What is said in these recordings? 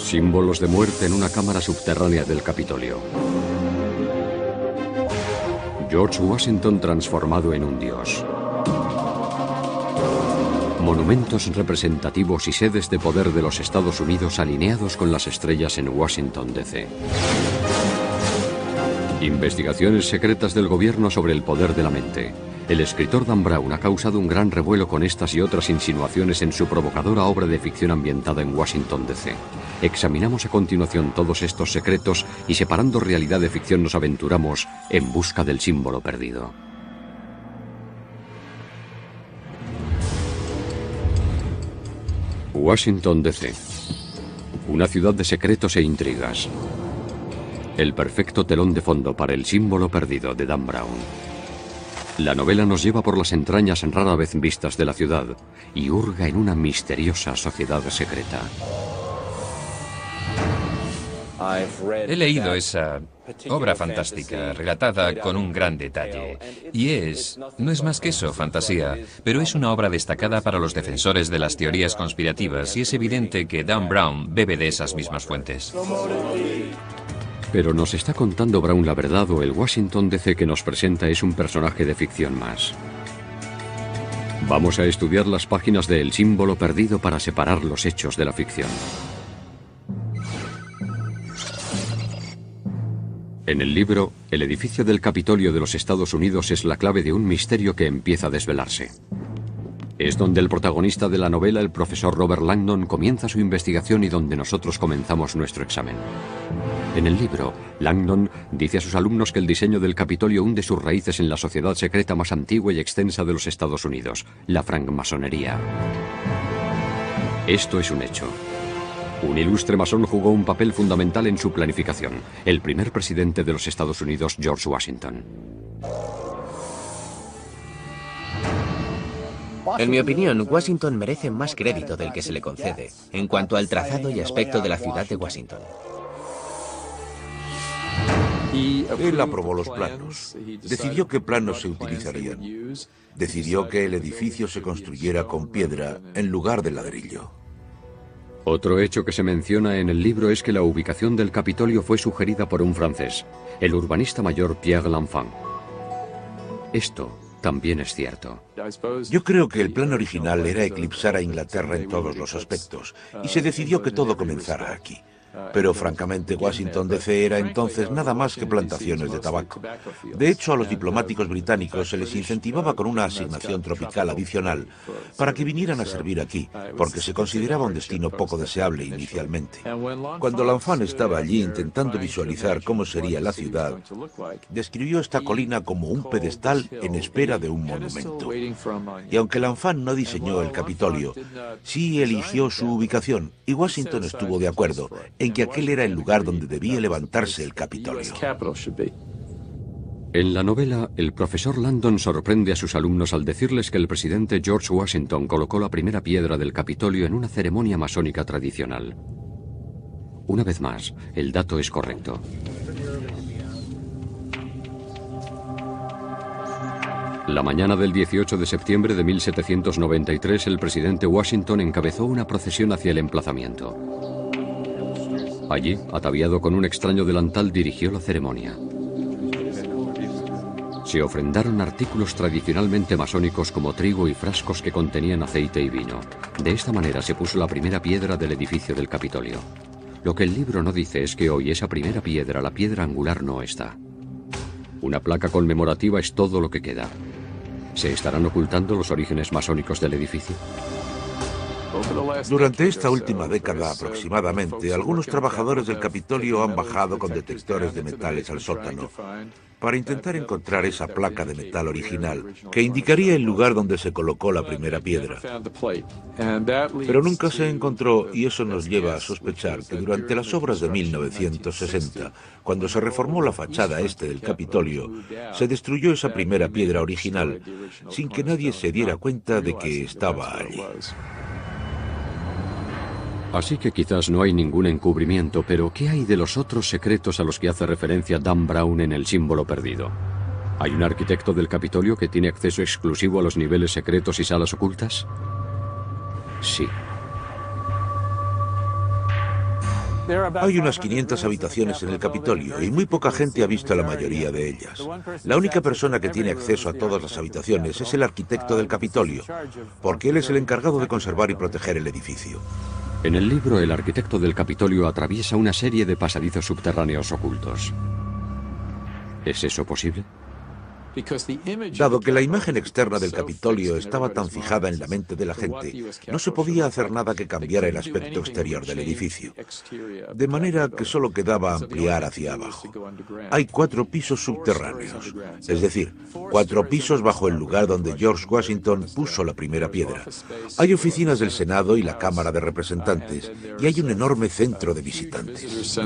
Símbolos de muerte en una cámara subterránea del Capitolio. George Washington transformado en un dios. Monumentos representativos y sedes de poder de los Estados Unidos alineados con las estrellas en Washington, D.C. Investigaciones secretas del gobierno sobre el poder de la mente. El escritor Dan Brown ha causado un gran revuelo con estas y otras insinuaciones en su provocadora obra de ficción ambientada en Washington, D.C. Examinamos a continuación todos estos secretos y separando realidad de ficción nos aventuramos en busca del símbolo perdido. Washington, D.C. Una ciudad de secretos e intrigas. El perfecto telón de fondo para el símbolo perdido de Dan Brown. La novela nos lleva por las entrañas rara vez vistas de la ciudad y hurga en una misteriosa sociedad secreta. He leído esa obra fantástica, relatada con un gran detalle. Y no es más que eso, fantasía, pero es una obra destacada para los defensores de las teorías conspirativas y es evidente que Dan Brown bebe de esas mismas fuentes. Pero ¿nos está contando Brown la verdad o el Washington D.C. que nos presenta es un personaje de ficción más? Vamos a estudiar las páginas de El símbolo perdido para separar los hechos de la ficción. En el libro, el edificio del Capitolio de los Estados Unidos es la clave de un misterio que empieza a desvelarse. Es donde el protagonista de la novela, el profesor Robert Langdon, comienza su investigación y donde nosotros comenzamos nuestro examen. En el libro, Langdon dice a sus alumnos que el diseño del Capitolio hunde sus raíces en la sociedad secreta más antigua y extensa de los Estados Unidos, la francmasonería. Esto es un hecho. Un ilustre masón jugó un papel fundamental en su planificación, el primer presidente de los Estados Unidos, George Washington. En mi opinión, Washington merece más crédito del que se le concede en cuanto al trazado y aspecto de la ciudad de Washington. Él aprobó los planos, decidió qué planos se utilizarían, decidió que el edificio se construyera con piedra en lugar de ladrillo. Otro hecho que se menciona en el libro es que la ubicación del Capitolio fue sugerida por un francés, el urbanista mayor Pierre L'Enfant. Esto también es cierto. Yo creo que el plan original era eclipsar a Inglaterra en todos los aspectos, y se decidió que todo comenzara aquí. Pero francamente Washington D.C. era entonces nada más que plantaciones de tabaco. De hecho, a los diplomáticos británicos se les incentivaba con una asignación tropical adicional para que vinieran a servir aquí, porque se consideraba un destino poco deseable inicialmente. Cuando L'Enfant estaba allí intentando visualizar cómo sería la ciudad, describió esta colina como un pedestal en espera de un monumento. Y aunque L'Enfant no diseñó el Capitolio, sí eligió su ubicación, y Washington estuvo de acuerdo en que aquel era el lugar donde debía levantarse el Capitolio. En la novela, el profesor Langdon sorprende a sus alumnos al decirles que el presidente George Washington colocó la primera piedra del Capitolio en una ceremonia masónica tradicional. Una vez más, el dato es correcto. La mañana del 18 de septiembre de 1793, el presidente Washington encabezó una procesión hacia el emplazamiento. Allí, ataviado con un extraño delantal, dirigió la ceremonia. Se ofrendaron artículos tradicionalmente masónicos como trigo y frascos que contenían aceite y vino. De esta manera se puso la primera piedra del edificio del Capitolio. Lo que el libro no dice es que hoy esa primera piedra, la piedra angular, no está. Una placa conmemorativa es todo lo que queda. ¿Se estarán ocultando los orígenes masónicos del edificio? Durante esta última década aproximadamente, algunos trabajadores del Capitolio han bajado con detectores de metales al sótano para intentar encontrar esa placa de metal original que indicaría el lugar donde se colocó la primera piedra. Pero nunca se encontró y eso nos lleva a sospechar que durante las obras de 1960, cuando se reformó la fachada este del Capitolio, se destruyó esa primera piedra original sin que nadie se diera cuenta de que estaba allí. Así que quizás no hay ningún encubrimiento, pero ¿qué hay de los otros secretos a los que hace referencia Dan Brown en El símbolo perdido? ¿Hay un arquitecto del Capitolio que tiene acceso exclusivo a los niveles secretos y salas ocultas? Sí. Hay unas 500 habitaciones en el Capitolio y muy poca gente ha visto la mayoría de ellas. La única persona que tiene acceso a todas las habitaciones es el arquitecto del Capitolio, porque él es el encargado de conservar y proteger el edificio. En el libro, el arquitecto del Capitolio atraviesa una serie de pasadizos subterráneos ocultos. ¿Es eso posible? Dado que la imagen externa del Capitolio estaba tan fijada en la mente de la gente, no se podía hacer nada que cambiara el aspecto exterior del edificio. De manera que solo quedaba ampliar hacia abajo. Hay 4 pisos subterráneos, es decir, 4 pisos bajo el lugar donde George Washington puso la primera piedra. Hay oficinas del Senado y la Cámara de Representantes, y hay un enorme centro de visitantes.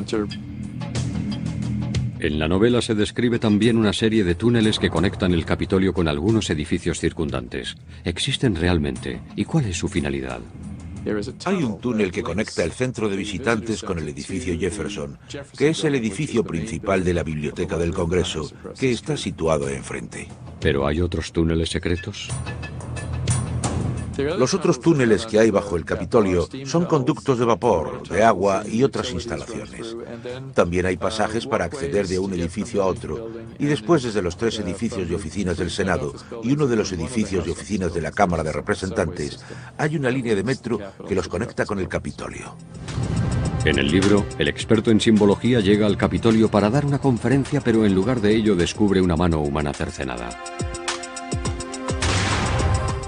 En la novela se describe también una serie de túneles que conectan el Capitolio con algunos edificios circundantes. ¿Existen realmente? ¿Y cuál es su finalidad? Hay un túnel que conecta el centro de visitantes con el edificio Jefferson, que es el edificio principal de la Biblioteca del Congreso, que está situado enfrente. ¿Pero hay otros túneles secretos? Los otros túneles que hay bajo el Capitolio son conductos de vapor, de agua y otras instalaciones. También hay pasajes para acceder de un edificio a otro, y después desde los 3 edificios de oficinas del Senado y uno de los edificios de oficinas de la Cámara de Representantes, hay una línea de metro que los conecta con el Capitolio. En el libro, el experto en simbología llega al Capitolio para dar una conferencia, pero en lugar de ello descubre una mano humana cercenada.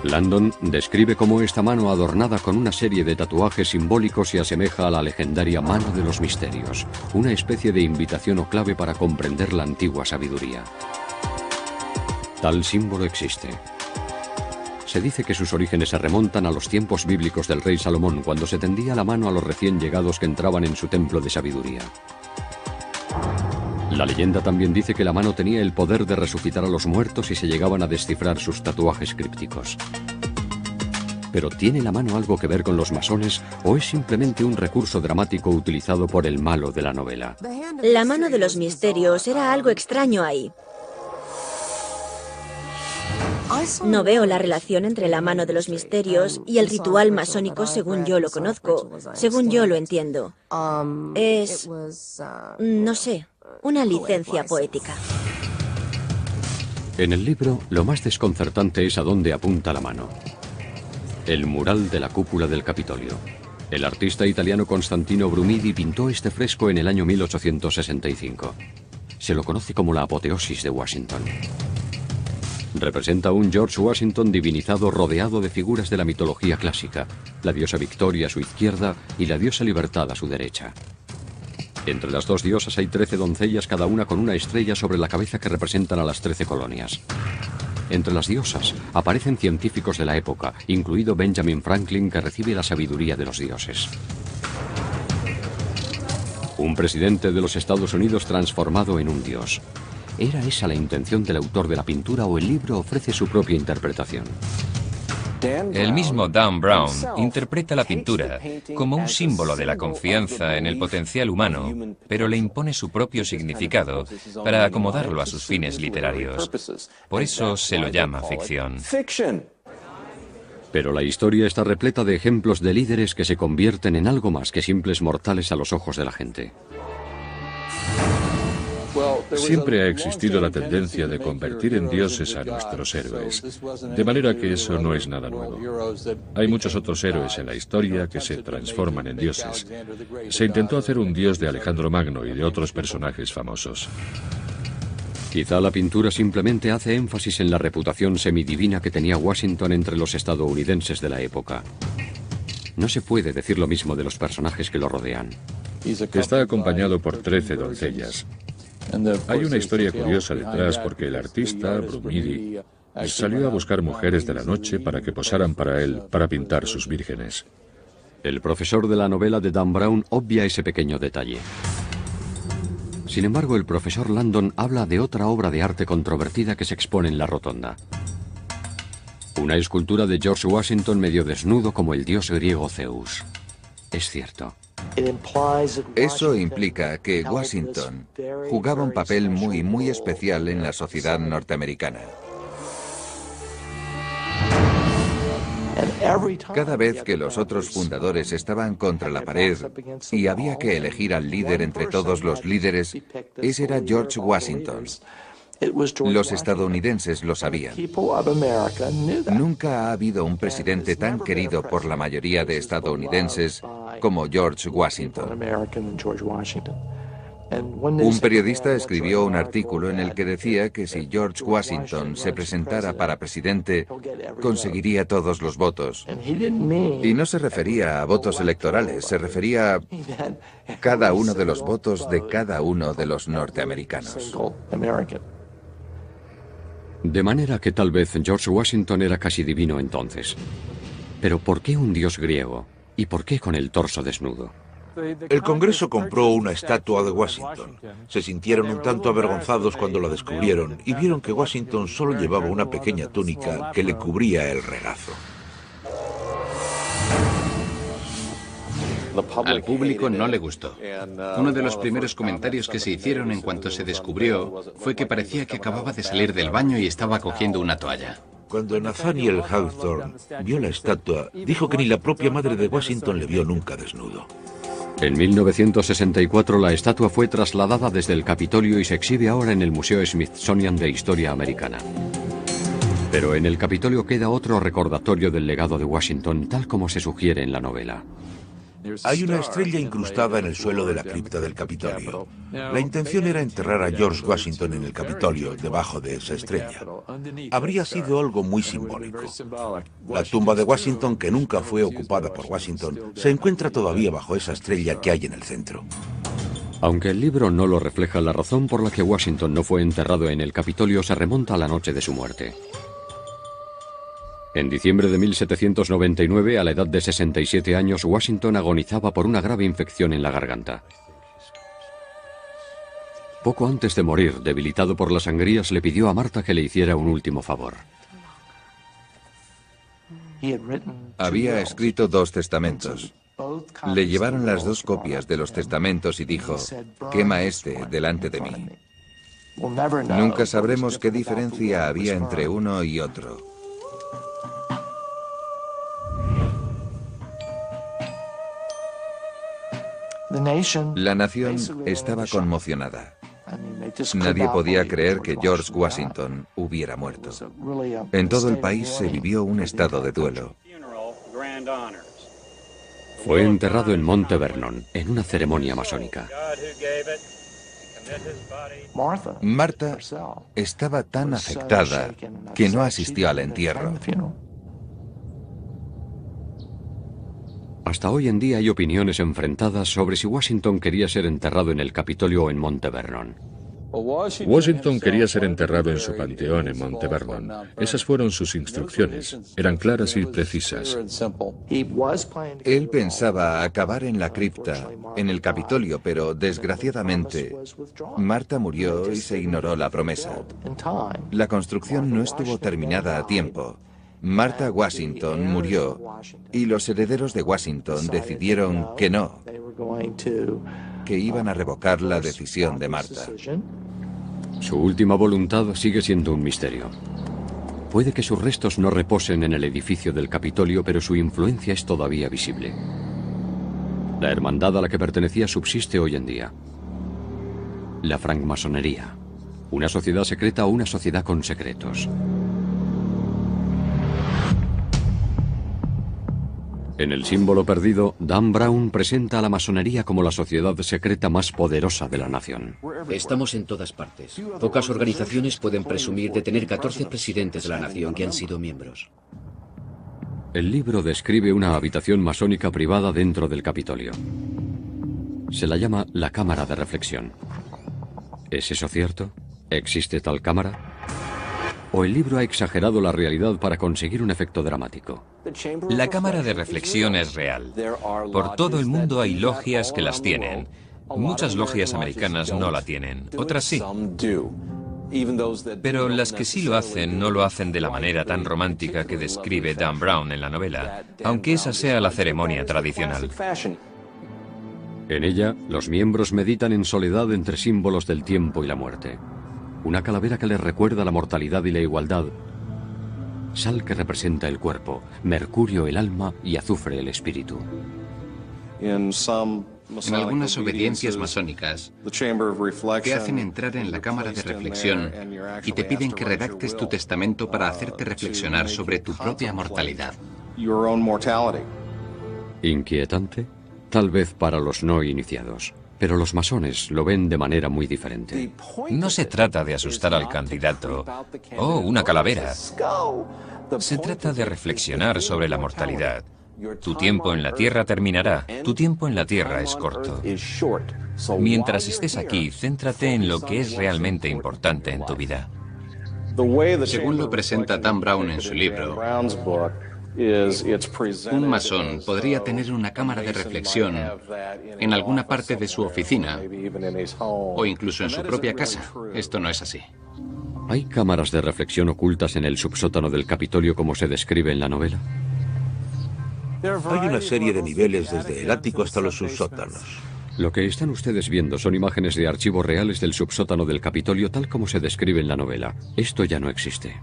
Landon describe cómo esta mano adornada con una serie de tatuajes simbólicos se asemeja a la legendaria mano de los misterios, una especie de invitación o clave para comprender la antigua sabiduría. Tal símbolo existe. Se dice que sus orígenes se remontan a los tiempos bíblicos del rey Salomón, cuando se tendía la mano a los recién llegados que entraban en su templo de sabiduría. La leyenda también dice que la mano tenía el poder de resucitar a los muertos si se llegaban a descifrar sus tatuajes crípticos. ¿Pero tiene la mano algo que ver con los masones o es simplemente un recurso dramático utilizado por el malo de la novela? La mano de los misterios era algo extraño ahí. No veo la relación entre la mano de los misterios y el ritual masónico según yo lo conozco, según yo lo entiendo. Es, no sé, una licencia poética. En el libro, lo más desconcertante es a dónde apunta la mano. El mural de la cúpula del Capitolio. El artista italiano Constantino Brumidi pintó este fresco en el año 1865. Se lo conoce como la apoteosis de Washington. Representa a un George Washington divinizado rodeado de figuras de la mitología clásica, la diosa Victoria a su izquierda y la diosa Libertad a su derecha. Entre las 2 diosas hay 13 doncellas, cada una con una estrella sobre la cabeza que representan a las 13 colonias. Entre las diosas aparecen científicos de la época, incluido Benjamin Franklin, que recibe la sabiduría de los dioses. Un presidente de los Estados Unidos transformado en un dios. ¿Era esa la intención del autor de la pintura o el libro ofrece su propia interpretación? El mismo Dan Brown interpreta la pintura como un símbolo de la confianza en el potencial humano, pero le impone su propio significado para acomodarlo a sus fines literarios. Por eso se lo llama ficción. Pero la historia está repleta de ejemplos de líderes que se convierten en algo más que simples mortales a los ojos de la gente. Siempre ha existido la tendencia de convertir en dioses a nuestros héroes, de manera que eso no es nada nuevo. Hay muchos otros héroes en la historia que se transforman en dioses. Se intentó hacer un dios de Alejandro Magno y de otros personajes famosos. Quizá la pintura simplemente hace énfasis en la reputación semidivina que tenía Washington entre los estadounidenses de la época. No se puede decir lo mismo de los personajes que lo rodean. Está acompañado por 13 doncellas. Hay una historia curiosa detrás porque el artista, Brumidi, salió a buscar mujeres de la noche para que posaran para él para pintar sus vírgenes. El profesor de la novela de Dan Brown obvia ese pequeño detalle. Sin embargo, el profesor Landon habla de otra obra de arte controvertida que se expone en la rotonda. Una escultura de George Washington medio desnudo como el dios griego Zeus. Es cierto. Eso implica que Washington jugaba un papel muy especial en la sociedad norteamericana. Cada vez que los otros fundadores estaban contra la pared y había que elegir al líder entre todos los líderes, ese era George Washington. Los estadounidenses lo sabían. Nunca ha habido un presidente tan querido por la mayoría de estadounidenses como George Washington. Un periodista escribió un artículo en el que decía que si George Washington se presentara para presidente, conseguiría todos los votos. Y no se refería a votos electorales, se refería a cada uno de los votos de cada uno de los norteamericanos. De manera que tal vez George Washington era casi divino entonces. Pero ¿por qué un dios griego? ¿Y por qué con el torso desnudo? El Congreso compró una estatua de Washington. Se sintieron un tanto avergonzados cuando la descubrieron y vieron que Washington solo llevaba una pequeña túnica que le cubría el regazo. Al público no le gustó. Uno de los primeros comentarios que se hicieron en cuanto se descubrió fue que parecía que acababa de salir del baño y estaba cogiendo una toalla. Cuando Nathaniel Hawthorne vio la estatua, dijo que ni la propia madre de Washington le vio nunca desnudo. En 1964 la estatua fue trasladada desde el Capitolio y se exhibe ahora en el Museo Smithsonian de Historia Americana. Pero en el Capitolio queda otro recordatorio del legado de Washington, tal como se sugiere en la novela. Hay una estrella incrustada en el suelo de la cripta del Capitolio. La intención era enterrar a George Washington en el Capitolio, debajo de esa estrella. Habría sido algo muy simbólico. La tumba de Washington, que nunca fue ocupada por Washington, se encuentra todavía bajo esa estrella que hay en el centro. Aunque el libro no lo refleja, la razón por la que Washington no fue enterrado en el Capitolio se remonta a la noche de su muerte. En diciembre de 1799, a la edad de 67 años, Washington agonizaba por una grave infección en la garganta. Poco antes de morir, debilitado por las sangrías, le pidió a Marta que le hiciera un último favor. Había escrito 2 testamentos. Le llevaron las 2 copias de los testamentos y dijo: «Quema este delante de mí». Nunca sabremos qué diferencia había entre uno y otro. La nación estaba conmocionada. Nadie podía creer que George Washington hubiera muerto. En todo el país se vivió un estado de duelo. Fue enterrado en Monte Vernon, en una ceremonia masónica. Marta estaba tan afectada que no asistió al entierro. Hasta hoy en día hay opiniones enfrentadas sobre si Washington quería ser enterrado en el Capitolio o en Monte Vernon. Washington quería ser enterrado en su panteón en Monte Vernon. Esas fueron sus instrucciones. Eran claras y precisas. Él pensaba acabar en la cripta, en el Capitolio, pero desgraciadamente Marta murió y se ignoró la promesa. La construcción no estuvo terminada a tiempo. Martha Washington murió y los herederos de Washington decidieron que no, que iban a revocar la decisión de Marta. Su última voluntad sigue siendo un misterio. Puede que sus restos no reposen en el edificio del Capitolio, pero su influencia es todavía visible. La hermandad a la que pertenecía subsiste hoy en día. La francmasonería. Una sociedad secreta o una sociedad con secretos. En El símbolo perdido, Dan Brown presenta a la masonería como la sociedad secreta más poderosa de la nación. Estamos en todas partes. Pocas organizaciones pueden presumir de tener 14 presidentes de la nación que han sido miembros. El libro describe una habitación masónica privada dentro del Capitolio. Se la llama la Cámara de Reflexión. ¿Es eso cierto? ¿Existe tal cámara? ¿O el libro ha exagerado la realidad para conseguir un efecto dramático? La cámara de reflexión es real. Por todo el mundo hay logias que las tienen. Muchas logias americanas no la tienen, otras sí. Pero las que sí lo hacen no lo hacen de la manera tan romántica que describe Dan Brown en la novela, aunque esa sea la ceremonia tradicional. En ella, los miembros meditan en soledad entre símbolos del tiempo y la muerte. Una calavera que les recuerda la mortalidad y la igualdad. sal que representa el cuerpo, mercurio el alma y azufre el espíritu. En algunas obediencias masónicas te hacen entrar en la cámara de reflexión y te piden que redactes tu testamento para hacerte reflexionar sobre tu propia mortalidad. Inquietante, tal vez para los no iniciados, pero los masones lo ven de manera muy diferente. No se trata de asustar al candidato. ¡Oh, una calavera! Se trata de reflexionar sobre la mortalidad. Tu tiempo en la Tierra terminará. Tu tiempo en la Tierra es corto. Mientras estés aquí, céntrate en lo que es realmente importante en tu vida. Según lo presenta Dan Brown en su libro, un masón podría tener una cámara de reflexión en alguna parte de su oficina o incluso en su propia casa. Esto no es así. ¿Hay cámaras de reflexión ocultas en el subsótano del Capitolio como se describe en la novela? Hay una serie de niveles desde el ático hasta los subsótanos. Lo que están ustedes viendo son imágenes de archivos reales del subsótano del Capitolio tal como se describe en la novela. Esto ya no existe.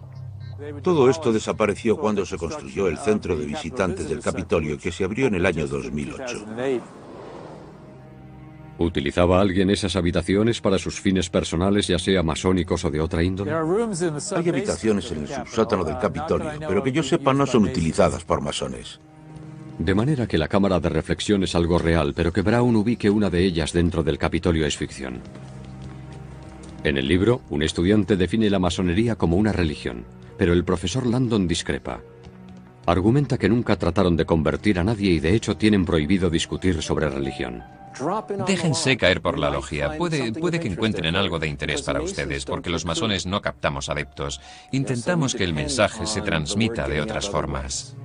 Todo esto desapareció cuando se construyó el centro de visitantes del Capitolio, que se abrió en el año 2008. ¿Utilizaba alguien esas habitaciones para sus fines personales, ya sea masónicos o de otra índole? Hay habitaciones en el subsótano del Capitolio, pero que yo sepa no son utilizadas por masones. De manera que la cámara de reflexión es algo real, pero que Brown ubique una de ellas dentro del Capitolio es ficción. En el libro, un estudiante define la masonería como una religión, pero el profesor Landon discrepa. Argumenta que nunca trataron de convertir a nadie y de hecho tienen prohibido discutir sobre religión. Déjense caer por la logia. Puede que encuentren algo de interés para ustedes, porque los masones no captamos adeptos. Intentamos que el mensaje se transmita de otras formas.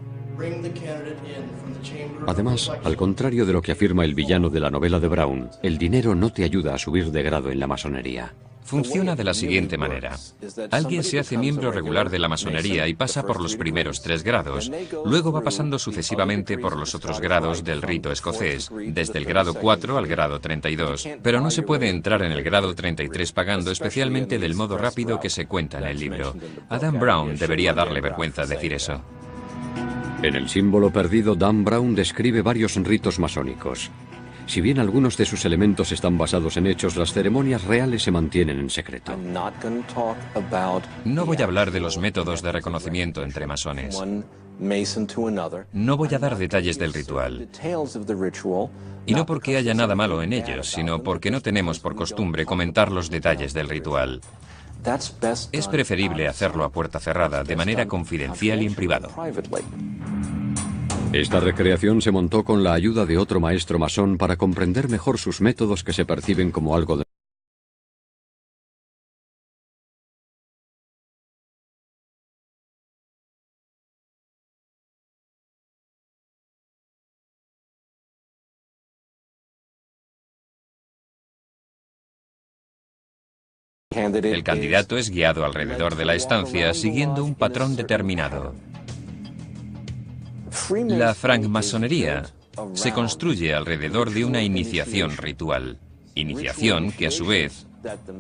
Además, al contrario de lo que afirma el villano de la novela de Brown, el dinero no te ayuda a subir de grado en la masonería. Funciona de la siguiente manera. Alguien se hace miembro regular de la masonería y pasa por los primeros 3 grados. Luego va pasando sucesivamente por los otros grados del rito escocés, desde el grado 4 al grado 32. Pero no se puede entrar en el grado 33 pagando, especialmente del modo rápido que se cuenta en el libro. A Dan Brown debería darle vergüenza decir eso. En el símbolo perdido, Dan Brown describe varios ritos masónicos. Si bien algunos de sus elementos están basados en hechos, las ceremonias reales se mantienen en secreto. No voy a hablar de los métodos de reconocimiento entre masones. No voy a dar detalles del ritual. Y no porque haya nada malo en ellos, sino porque no tenemos por costumbre comentar los detalles del ritual. Es preferible hacerlo a puerta cerrada, de manera confidencial y en privado. Esta recreación se montó con la ayuda de otro maestro masón para comprender mejor sus métodos que se perciben como algo de... El candidato es guiado alrededor de la estancia siguiendo un patrón determinado. La francmasonería se construye alrededor de una iniciación ritual. Iniciación que a su vez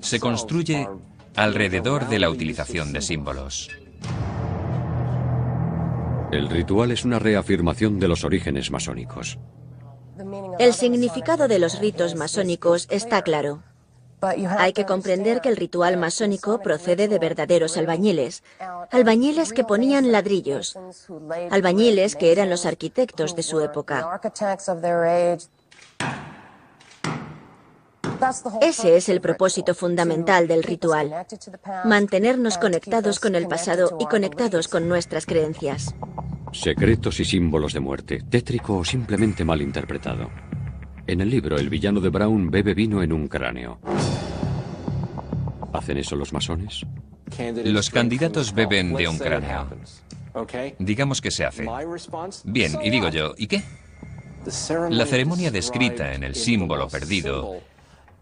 se construye alrededor de la utilización de símbolos. El ritual es una reafirmación de los orígenes masónicos. El significado de los ritos masónicos está claro. Hay que comprender que el ritual masónico procede de verdaderos albañiles. Albañiles que ponían ladrillos. Albañiles que eran los arquitectos de su época. Ese es el propósito fundamental del ritual. Mantenernos conectados con el pasado y conectados con nuestras creencias. Secretos y símbolos de muerte, tétrico o simplemente mal interpretado. En el libro, el villano de Brown bebe vino en un cráneo. ¿Hacen eso los masones? Los candidatos beben de un cráneo. Digamos que se hace. Bien, y digo yo, ¿y qué? La ceremonia descrita en el símbolo perdido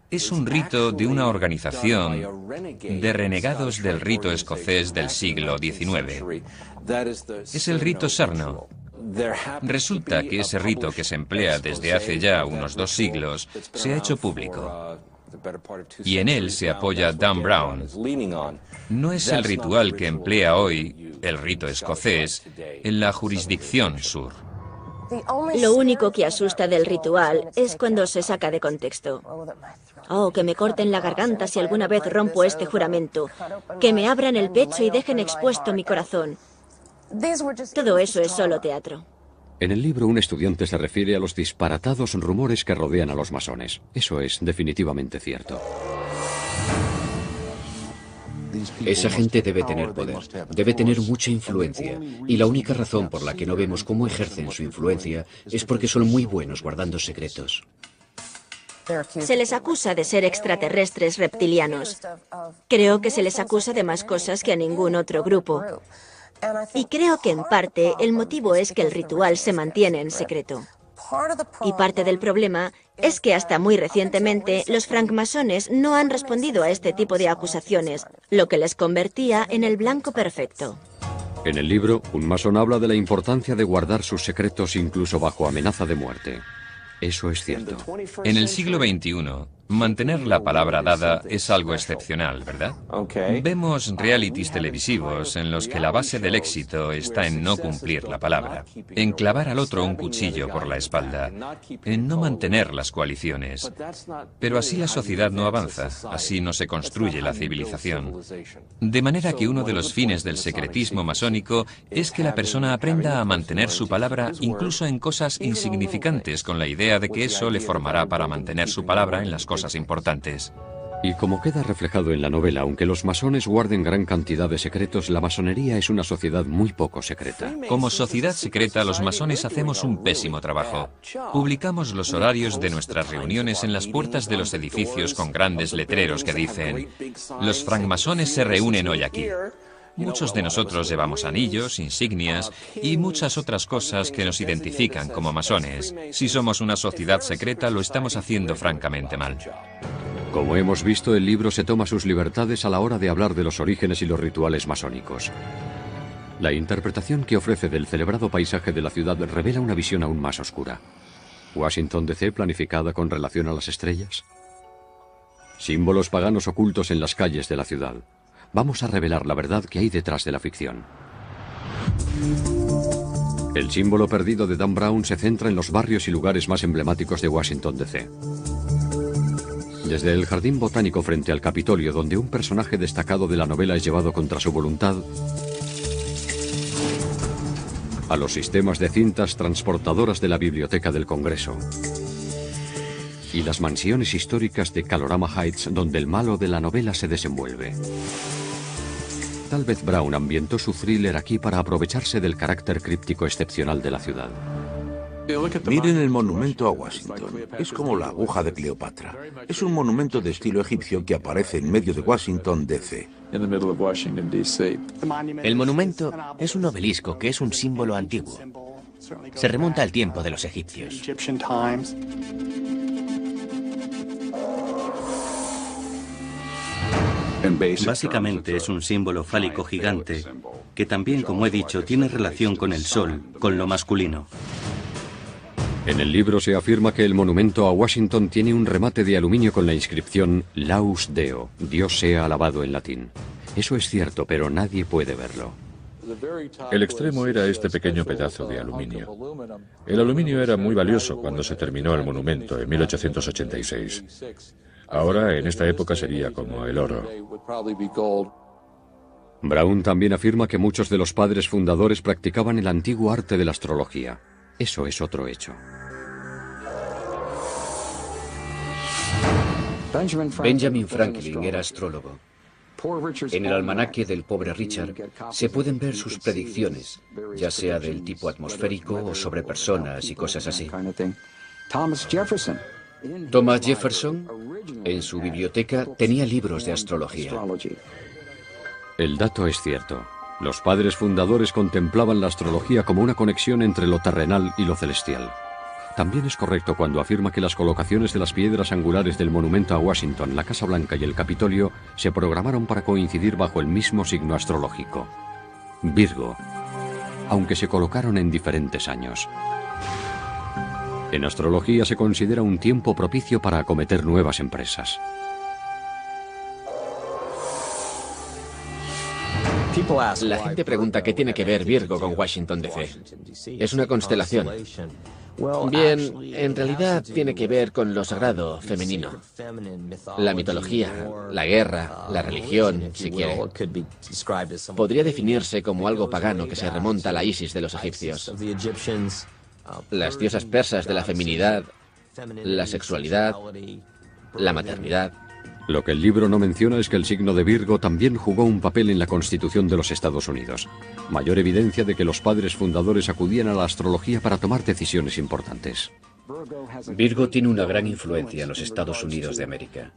es un rito de una organización de renegados del rito escocés del siglo XIX. Es el rito Sarno. Resulta que ese rito que se emplea desde hace ya unos 2 siglos se ha hecho público. y en él se apoya Dan Brown. No es el ritual que emplea hoy el rito escocés en la jurisdicción sur. Lo único que asusta del ritual es cuando se saca de contexto. Oh, que me corten la garganta si alguna vez rompo este juramento. Que me abran el pecho y dejen expuesto mi corazón. Todo eso es solo teatro. En el libro, un estudiante se refiere a los disparatados rumores que rodean a los masones. Eso es definitivamente cierto. Esa gente debe tener poder, debe tener mucha influencia, y la única razón por la que no vemos cómo ejercen su influencia es porque son muy buenos guardando secretos. Se les acusa de ser extraterrestres reptilianos. Creo que se les acusa de más cosas que a ningún otro grupo. Y creo que en parte el motivo es que el ritual se mantiene en secreto. Y parte del problema es que hasta muy recientemente los francmasones no han respondido a este tipo de acusaciones, lo que les convertía en el blanco perfecto. En el libro, un masón habla de la importancia de guardar sus secretos incluso bajo amenaza de muerte. Eso es cierto. En el siglo XXI, mantener la palabra dada es algo excepcional, ¿verdad? Vemos realities televisivos en los que la base del éxito está en no cumplir la palabra, en clavar al otro un cuchillo por la espalda, en no mantener las coaliciones. Pero así la sociedad no avanza, así no se construye la civilización. De manera que uno de los fines del secretismo masónico es que la persona aprenda a mantener su palabra incluso en cosas insignificantes, con la idea de que eso le formará para mantener su palabra en las cosas importantes. Y como queda reflejado en la novela, aunque los masones guarden gran cantidad de secretos, la masonería es una sociedad muy poco secreta. Como sociedad secreta, los masones hacemos un pésimo trabajo. Publicamos los horarios de nuestras reuniones en las puertas de los edificios con grandes letreros que dicen: los francmasones se reúnen hoy aquí. Muchos de nosotros llevamos anillos, insignias y muchas otras cosas que nos identifican como masones. Si somos una sociedad secreta, lo estamos haciendo francamente mal. Como hemos visto, el libro se toma sus libertades a la hora de hablar de los orígenes y los rituales masónicos. La interpretación que ofrece del celebrado paisaje de la ciudad revela una visión aún más oscura. ¿Washington DC planificada con relación a las estrellas? Símbolos paganos ocultos en las calles de la ciudad. Vamos a revelar la verdad que hay detrás de la ficción. El símbolo perdido de Dan Brown se centra en los barrios y lugares más emblemáticos de Washington DC. Desde el jardín botánico frente al Capitolio, donde un personaje destacado de la novela es llevado contra su voluntad, a los sistemas de cintas transportadoras de la Biblioteca del Congreso y las mansiones históricas de Kalorama Heights, donde el malo de la novela se desenvuelve. Tal vez Brown ambientó su thriller aquí para aprovecharse del carácter críptico excepcional de la ciudad. Miren el monumento a Washington. Es como la aguja de Cleopatra. Es un monumento de estilo egipcio que aparece en medio de Washington, D.C. El monumento es un obelisco que es un símbolo antiguo. Se remonta al tiempo de los egipcios. Básicamente es un símbolo fálico gigante que también, como he dicho, tiene relación con el sol, con lo masculino. En el libro se afirma que el monumento a Washington tiene un remate de aluminio con la inscripción Laus Deo, Dios sea alabado en latín. Eso es cierto, pero nadie puede verlo. El extremo era este pequeño pedazo de aluminio. El aluminio era muy valioso cuando se terminó el monumento en 1886. Ahora, en esta época, sería como el oro. Brown también afirma que muchos de los padres fundadores practicaban el antiguo arte de la astrología. Eso es otro hecho. Benjamin Franklin era astrólogo. En el almanaque del pobre Richard se pueden ver sus predicciones, ya sea del tipo atmosférico o sobre personas y cosas así. Thomas Jefferson, en su biblioteca, tenía libros de astrología. El dato es cierto. Los padres fundadores contemplaban la astrología como una conexión entre lo terrenal y lo celestial. También es correcto cuando afirma que las colocaciones de las piedras angulares del monumento a Washington, la Casa Blanca y el Capitolio se programaron para coincidir bajo el mismo signo astrológico, Virgo, aunque se colocaron en diferentes años. En astrología se considera un tiempo propicio para acometer nuevas empresas. La gente pregunta qué tiene que ver Virgo con Washington DC. Es una constelación. Bien, en realidad tiene que ver con lo sagrado femenino. La mitología, la guerra, la religión, si quiere. Podría definirse como algo pagano que se remonta a la Isis de los egipcios. Las diosas persas de la feminidad, la sexualidad, la maternidad. Lo que el libro no menciona es que el signo de Virgo también jugó un papel en la Constitución de los Estados Unidos. Mayor evidencia de que los padres fundadores acudían a la astrología para tomar decisiones importantes. Virgo tiene una gran influencia en los Estados Unidos de América.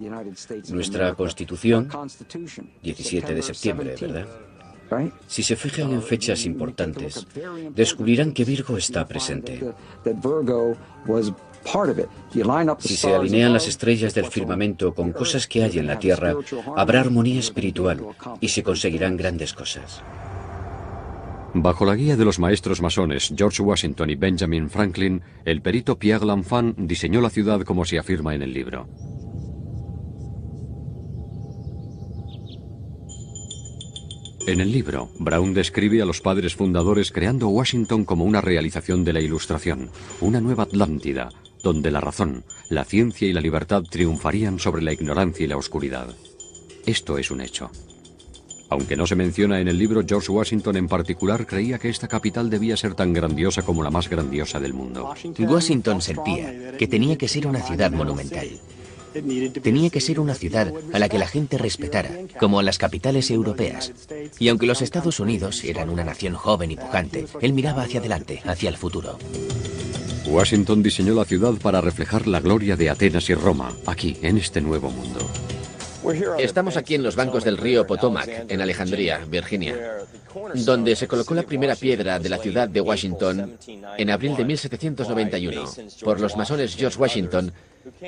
Nuestra Constitución, 17 de septiembre, ¿verdad? Si se fijan en fechas importantes, descubrirán que Virgo está presente. Si se alinean las estrellas del firmamento con cosas que hay en la Tierra, habrá armonía espiritual y se conseguirán grandes cosas. Bajo la guía de los maestros masones George Washington y Benjamin Franklin, el perito Pierre L'Enfant diseñó la ciudad como se afirma en el libro. En el libro, Brown describe a los padres fundadores creando Washington como una realización de la Ilustración, una nueva Atlántida, donde la razón, la ciencia y la libertad triunfarían sobre la ignorancia y la oscuridad. Esto es un hecho. Aunque no se menciona en el libro, George Washington en particular creía que esta capital debía ser tan grandiosa como la más grandiosa del mundo. Washington sentía que tenía que ser una ciudad monumental. Tenía que ser una ciudad a la que la gente respetara, como a las capitales europeas. Y aunque los Estados Unidos eran una nación joven y pujante, él miraba hacia adelante, hacia el futuro. Washington diseñó la ciudad para reflejar la gloria de Atenas y Roma, aquí, en este nuevo mundo. Estamos aquí en los bancos del río Potomac, en Alejandría, Virginia, donde se colocó la primera piedra de la ciudad de Washington en abril de 1791 por los masones George Washington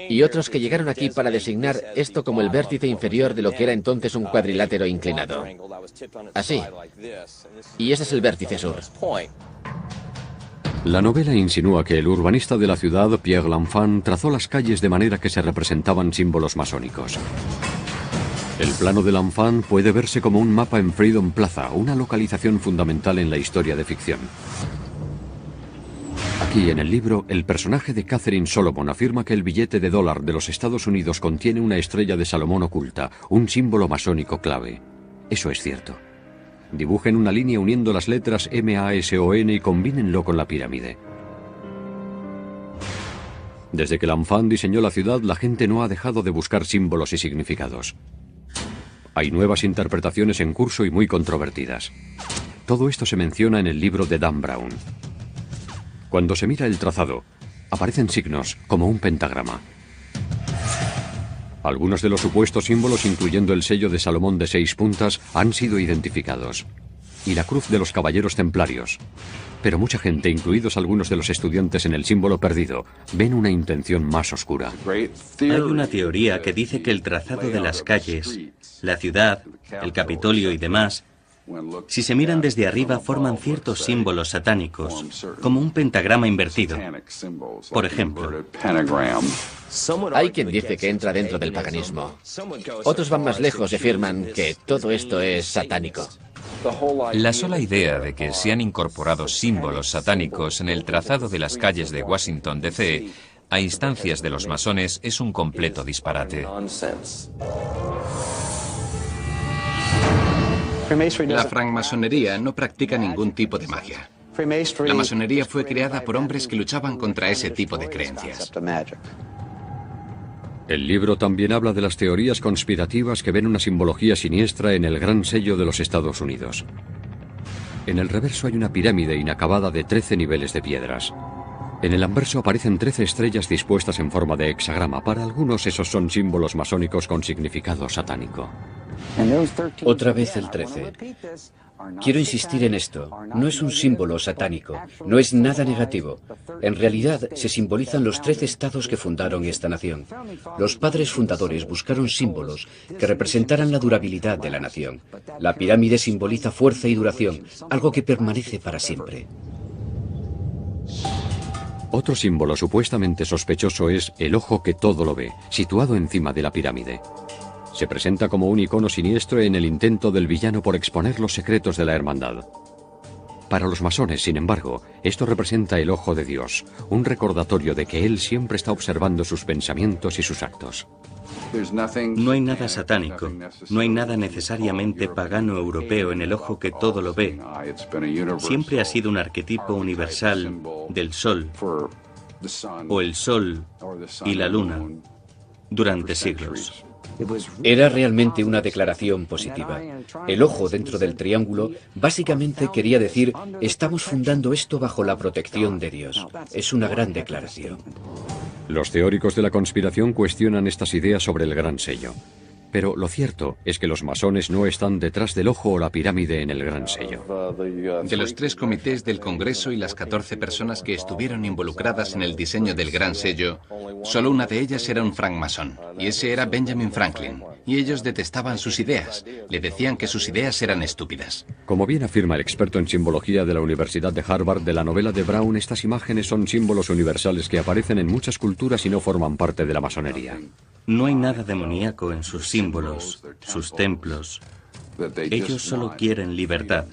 y otros que llegaron aquí para designar esto como el vértice inferior de lo que era entonces un cuadrilátero inclinado. Así. Y ese es el vértice sur. La novela insinúa que el urbanista de la ciudad, Pierre L'Enfant, trazó las calles de manera que se representaban símbolos masónicos. El plano de L'Enfant puede verse como un mapa en Freedom Plaza, una localización fundamental en la historia de ficción. Aquí, en el libro, el personaje de Catherine Solomon afirma que el billete de $1 de los Estados Unidos contiene una estrella de Salomón oculta, un símbolo masónico clave. Eso es cierto. Dibujen una línea uniendo las letras MASON y combínenlo con la pirámide. Desde que L'Enfant diseñó la ciudad, la gente no ha dejado de buscar símbolos y significados. Hay nuevas interpretaciones en curso y muy controvertidas. Todo esto se menciona en el libro de Dan Brown. Cuando se mira el trazado, aparecen signos como un pentagrama. Algunos de los supuestos símbolos, incluyendo el sello de Salomón de 6 puntas, han sido identificados. Y la cruz de los caballeros templarios. Pero mucha gente, incluidos algunos de los estudiantes en el símbolo perdido, ven una intención más oscura. Hay una teoría que dice que el trazado de las calles, la ciudad, el Capitolio y demás, si se miran desde arriba, forman ciertos símbolos satánicos, como un pentagrama invertido. Por ejemplo, hay quien dice que entra dentro del paganismo. Otros van más lejos y afirman que todo esto es satánico. La sola idea de que se han incorporado símbolos satánicos en el trazado de las calles de Washington, D.C., a instancias de los masones, es un completo disparate. La francmasonería no practica ningún tipo de magia. La masonería fue creada por hombres que luchaban contra ese tipo de creencias. El libro también habla de las teorías conspirativas que ven una simbología siniestra en el gran sello de los Estados Unidos. En el reverso hay una pirámide inacabada de 13 niveles de piedras. En el anverso aparecen 13 estrellas dispuestas en forma de hexagrama. Para algunos esos son símbolos masónicos con significado satánico. Otra vez el 13. Quiero insistir en esto. No es un símbolo satánico, no es nada negativo. En realidad se simbolizan los 13 estados que fundaron esta nación. Los padres fundadores buscaron símbolos que representaran la durabilidad de la nación. La pirámide simboliza fuerza y duración, algo que permanece para siempre. Otro símbolo supuestamente sospechoso es el ojo que todo lo ve, situado encima de la pirámide. Se presenta como un icono siniestro en el intento del villano por exponer los secretos de la hermandad. Para los masones, sin embargo, esto representa el ojo de Dios, un recordatorio de que Él siempre está observando sus pensamientos y sus actos. No hay nada satánico, no hay nada necesariamente pagano europeo en el ojo que todo lo ve. Siempre ha sido un arquetipo universal del sol, o el sol y la luna, durante siglos. Era realmente una declaración positiva. El ojo dentro del triángulo básicamente quería decir, estamos fundando esto bajo la protección de Dios. Es una gran declaración. Los teóricos de la conspiración cuestionan estas ideas sobre el Gran Sello. Pero lo cierto es que los masones no están detrás del ojo o la pirámide en el Gran Sello. De los 3 comités del Congreso y las 14 personas que estuvieron involucradas en el diseño del Gran Sello, solo una de ellas era un francmasón, y ese era Benjamin Franklin. Y ellos detestaban sus ideas. Le decían que sus ideas eran estúpidas. Como bien afirma el experto en simbología de la Universidad de Harvard de la novela de Brown, estas imágenes son símbolos universales que aparecen en muchas culturas y no forman parte de la masonería. No hay nada demoníaco en sus símbolos, sus templos. Ellos solo quieren libertad.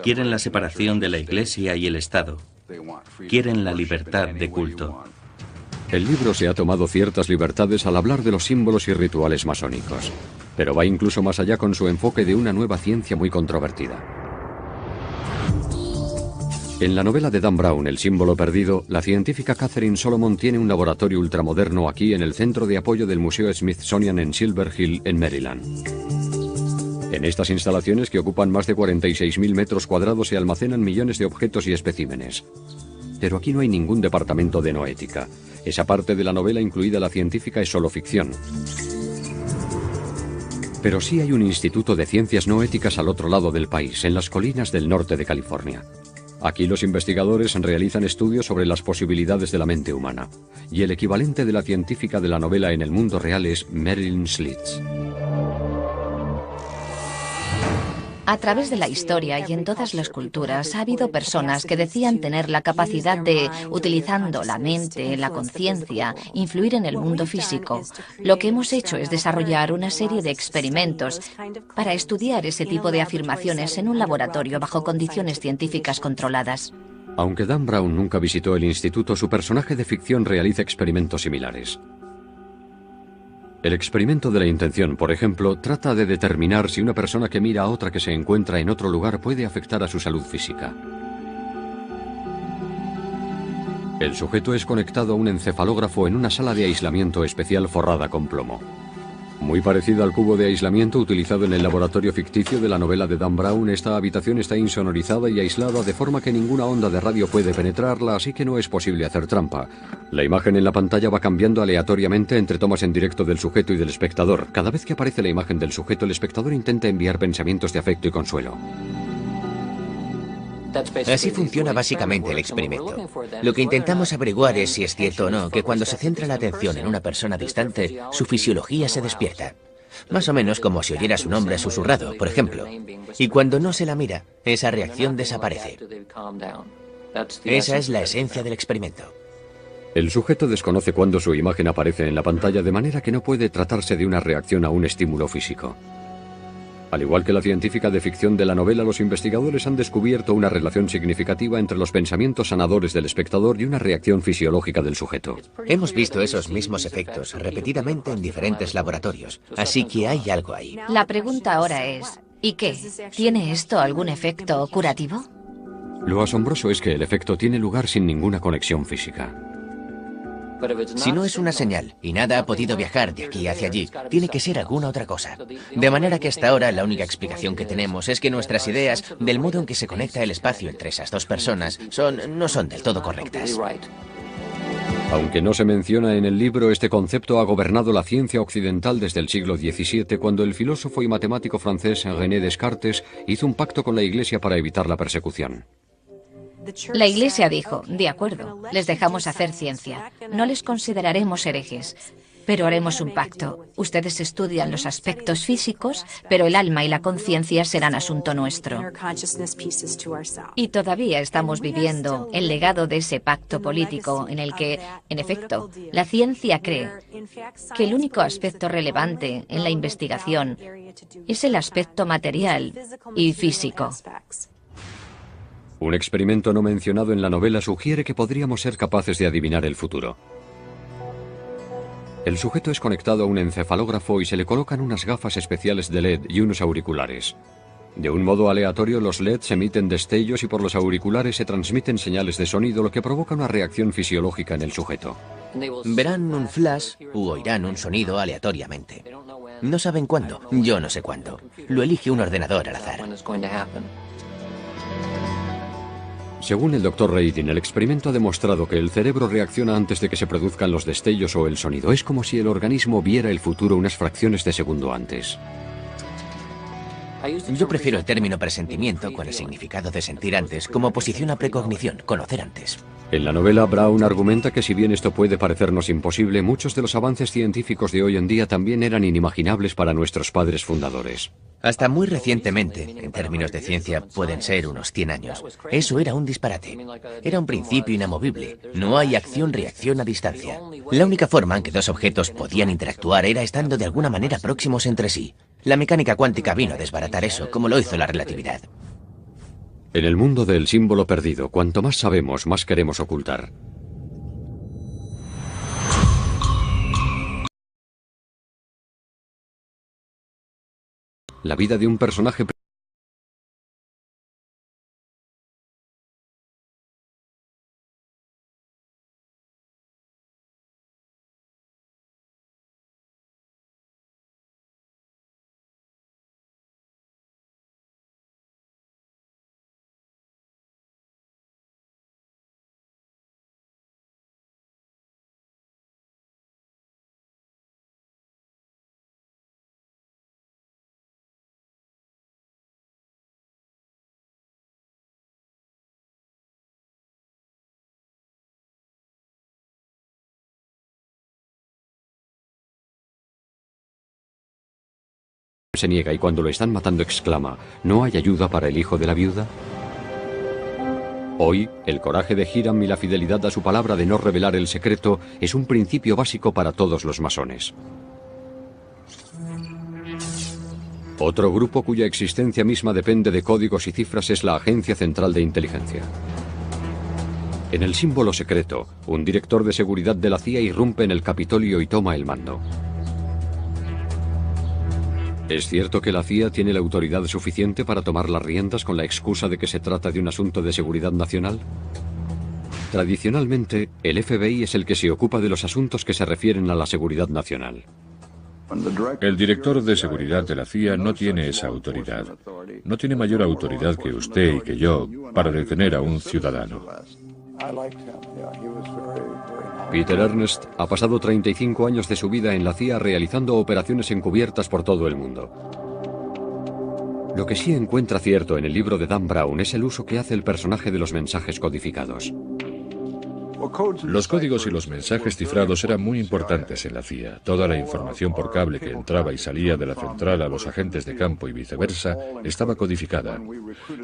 Quieren la separación de la Iglesia y el Estado. Quieren la libertad de culto. El libro se ha tomado ciertas libertades al hablar de los símbolos y rituales masónicos, pero va incluso más allá con su enfoque de una nueva ciencia muy controvertida. En la novela de Dan Brown, El símbolo perdido, la científica Catherine Solomon tiene un laboratorio ultramoderno aquí en el centro de apoyo del Museo Smithsonian en Silver Hill, en Maryland. En estas instalaciones, que ocupan más de 46.000 metros cuadrados, se almacenan millones de objetos y especímenes. Pero aquí no hay ningún departamento de noética. Esa parte de la novela, incluida la científica, es solo ficción. Pero sí hay un instituto de ciencias no éticas al otro lado del país, en las colinas del norte de California. Aquí los investigadores realizan estudios sobre las posibilidades de la mente humana. Y el equivalente de la científica de la novela en el mundo real es Marilyn Slits. A través de la historia y en todas las culturas ha habido personas que decían tener la capacidad de, utilizando la mente, la conciencia, influir en el mundo físico. Lo que hemos hecho es desarrollar una serie de experimentos para estudiar ese tipo de afirmaciones en un laboratorio bajo condiciones científicas controladas. Aunque Dan Brown nunca visitó el instituto, su personaje de ficción realiza experimentos similares. El experimento de la intención, por ejemplo, trata de determinar si una persona que mira a otra que se encuentra en otro lugar puede afectar a su salud física. El sujeto es conectado a un encefalógrafo en una sala de aislamiento especial forrada con plomo. Muy parecido al cubo de aislamiento utilizado en el laboratorio ficticio de la novela de Dan Brown, esta habitación está insonorizada y aislada de forma que ninguna onda de radio puede penetrarla, así que no es posible hacer trampa. La imagen en la pantalla va cambiando aleatoriamente entre tomas en directo del sujeto y del espectador. Cada vez que aparece la imagen del sujeto, el espectador intenta enviar pensamientos de afecto y consuelo. Así funciona básicamente el experimento. Lo que intentamos averiguar es si es cierto o no que cuando se centra la atención en una persona distante, su fisiología se despierta. Más o menos como si oyera su nombre susurrado, por ejemplo. Y cuando no se la mira, esa reacción desaparece. Esa es la esencia del experimento. El sujeto desconoce cuándo su imagen aparece en la pantalla, de manera que no puede tratarse de una reacción a un estímulo físico. Al igual que la científica de ficción de la novela, los investigadores han descubierto una relación significativa entre los pensamientos sanadores del espectador y una reacción fisiológica del sujeto. Hemos visto esos mismos efectos repetidamente en diferentes laboratorios, así que hay algo ahí. La pregunta ahora es, ¿y qué? ¿Tiene esto algún efecto curativo? Lo asombroso es que el efecto tiene lugar sin ninguna conexión física. Si no es una señal y nada ha podido viajar de aquí hacia allí, tiene que ser alguna otra cosa. De manera que hasta ahora la única explicación que tenemos es que nuestras ideas del modo en que se conecta el espacio entre esas dos personas no son del todo correctas. Aunque no se menciona en el libro, este concepto ha gobernado la ciencia occidental desde el siglo XVII, cuando el filósofo y matemático francés René Descartes hizo un pacto con la Iglesia para evitar la persecución. La Iglesia dijo, de acuerdo, les dejamos hacer ciencia, no les consideraremos herejes. Pero haremos un pacto. Ustedes estudian los aspectos físicos, pero el alma y la conciencia serán asunto nuestro. Y todavía estamos viviendo el legado de ese pacto político en el que, en efecto, la ciencia cree que el único aspecto relevante en la investigación es el aspecto material y físico. Un experimento no mencionado en la novela sugiere que podríamos ser capaces de adivinar el futuro. El sujeto es conectado a un encefalógrafo y se le colocan unas gafas especiales de LED y unos auriculares. De un modo aleatorio, los LEDs emiten destellos y por los auriculares se transmiten señales de sonido, lo que provoca una reacción fisiológica en el sujeto. Verán un flash u oirán un sonido aleatoriamente. No saben cuándo, yo no sé cuándo. Lo elige un ordenador al azar. Según el Dr. Radin, el experimento ha demostrado que el cerebro reacciona antes de que se produzcan los destellos o el sonido. Es como si el organismo viera el futuro unas fracciones de segundo antes. Yo prefiero el término presentimiento, con el significado de sentir antes, como oposición a precognición, conocer antes. En la novela, Brown argumenta que si bien esto puede parecernos imposible, muchos de los avances científicos de hoy en día también eran inimaginables para nuestros padres fundadores. Hasta muy recientemente, en términos de ciencia, pueden ser unos 100 años. Eso era un disparate. Era un principio inamovible. No hay acción-reacción a distancia. La única forma en que dos objetos podían interactuar era estando de alguna manera próximos entre sí. La mecánica cuántica vino a desbaratar eso, como lo hizo la relatividad. En el mundo del símbolo perdido, cuanto más sabemos, más queremos ocultar. La vida de un personaje se niega y cuando lo están matando exclama: ¿no hay ayuda para el hijo de la viuda? Hoy, el coraje de Hiram y la fidelidad a su palabra de no revelar el secreto es un principio básico para todos los masones. Otro grupo cuya existencia misma depende de códigos y cifras es la Agencia Central de Inteligencia. En el símbolo secreto, un director de seguridad de la CIA irrumpe en el Capitolio y toma el mando. ¿Es cierto que la CIA tiene la autoridad suficiente para tomar las riendas con la excusa de que se trata de un asunto de seguridad nacional? Tradicionalmente, el FBI es el que se ocupa de los asuntos que se refieren a la seguridad nacional. El director de seguridad de la CIA no tiene esa autoridad. No tiene mayor autoridad que usted y que yo para detener a un ciudadano. Peter Ernst ha pasado 35 años de su vida en la CIA realizando operaciones encubiertas por todo el mundo. Lo que sí encuentra cierto en el libro de Dan Brown es el uso que hace el personaje de los mensajes codificados. Los códigos y los mensajes cifrados eran muy importantes en la CIA. Toda la información por cable que entraba y salía de la central a los agentes de campo y viceversa estaba codificada.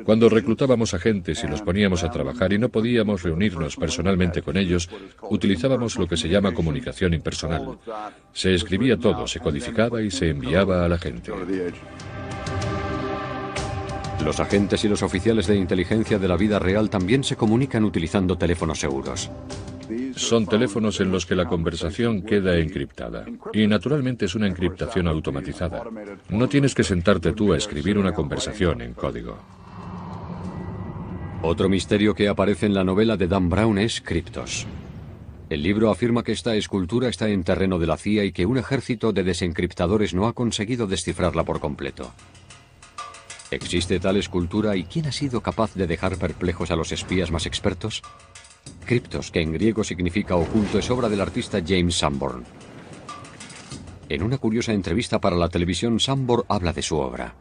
Cuando reclutábamos agentes y los poníamos a trabajar y no podíamos reunirnos personalmente con ellos, utilizábamos lo que se llama comunicación impersonal. Se escribía todo, se codificaba y se enviaba a la gente. Los agentes y los oficiales de inteligencia de la vida real también se comunican utilizando teléfonos seguros. Son teléfonos en los que la conversación queda encriptada. Y naturalmente es una encriptación automatizada. No tienes que sentarte tú a escribir una conversación en código. Otro misterio que aparece en la novela de Dan Brown es Cryptos. El libro afirma que esta escultura está en terreno de la CIA y que un ejército de desencriptadores no ha conseguido descifrarla por completo. ¿Existe tal escultura y quién ha sido capaz de dejar perplejos a los espías más expertos? Cryptos, que en griego significa oculto, es obra del artista James Sanborn. En una curiosa entrevista para la televisión, Sanborn habla de su obra.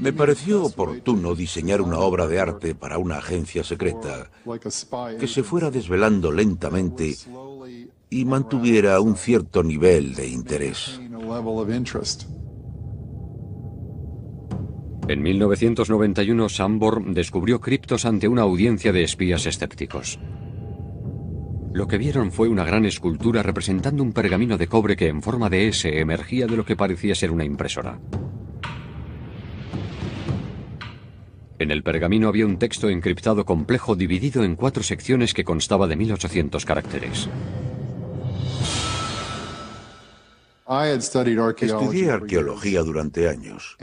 Me pareció oportuno diseñar una obra de arte para una agencia secreta que se fuera desvelando lentamente y mantuviera un cierto nivel de interés. En 1991, Sanborn descubrió criptos ante una audiencia de espías escépticos. Lo que vieron fue una gran escultura representando un pergamino de cobre que en forma de S emergía de lo que parecía ser una impresora. En el pergamino había un texto encriptado complejo dividido en 4 secciones que constaba de 1800 caracteres. Estudié arqueología durante años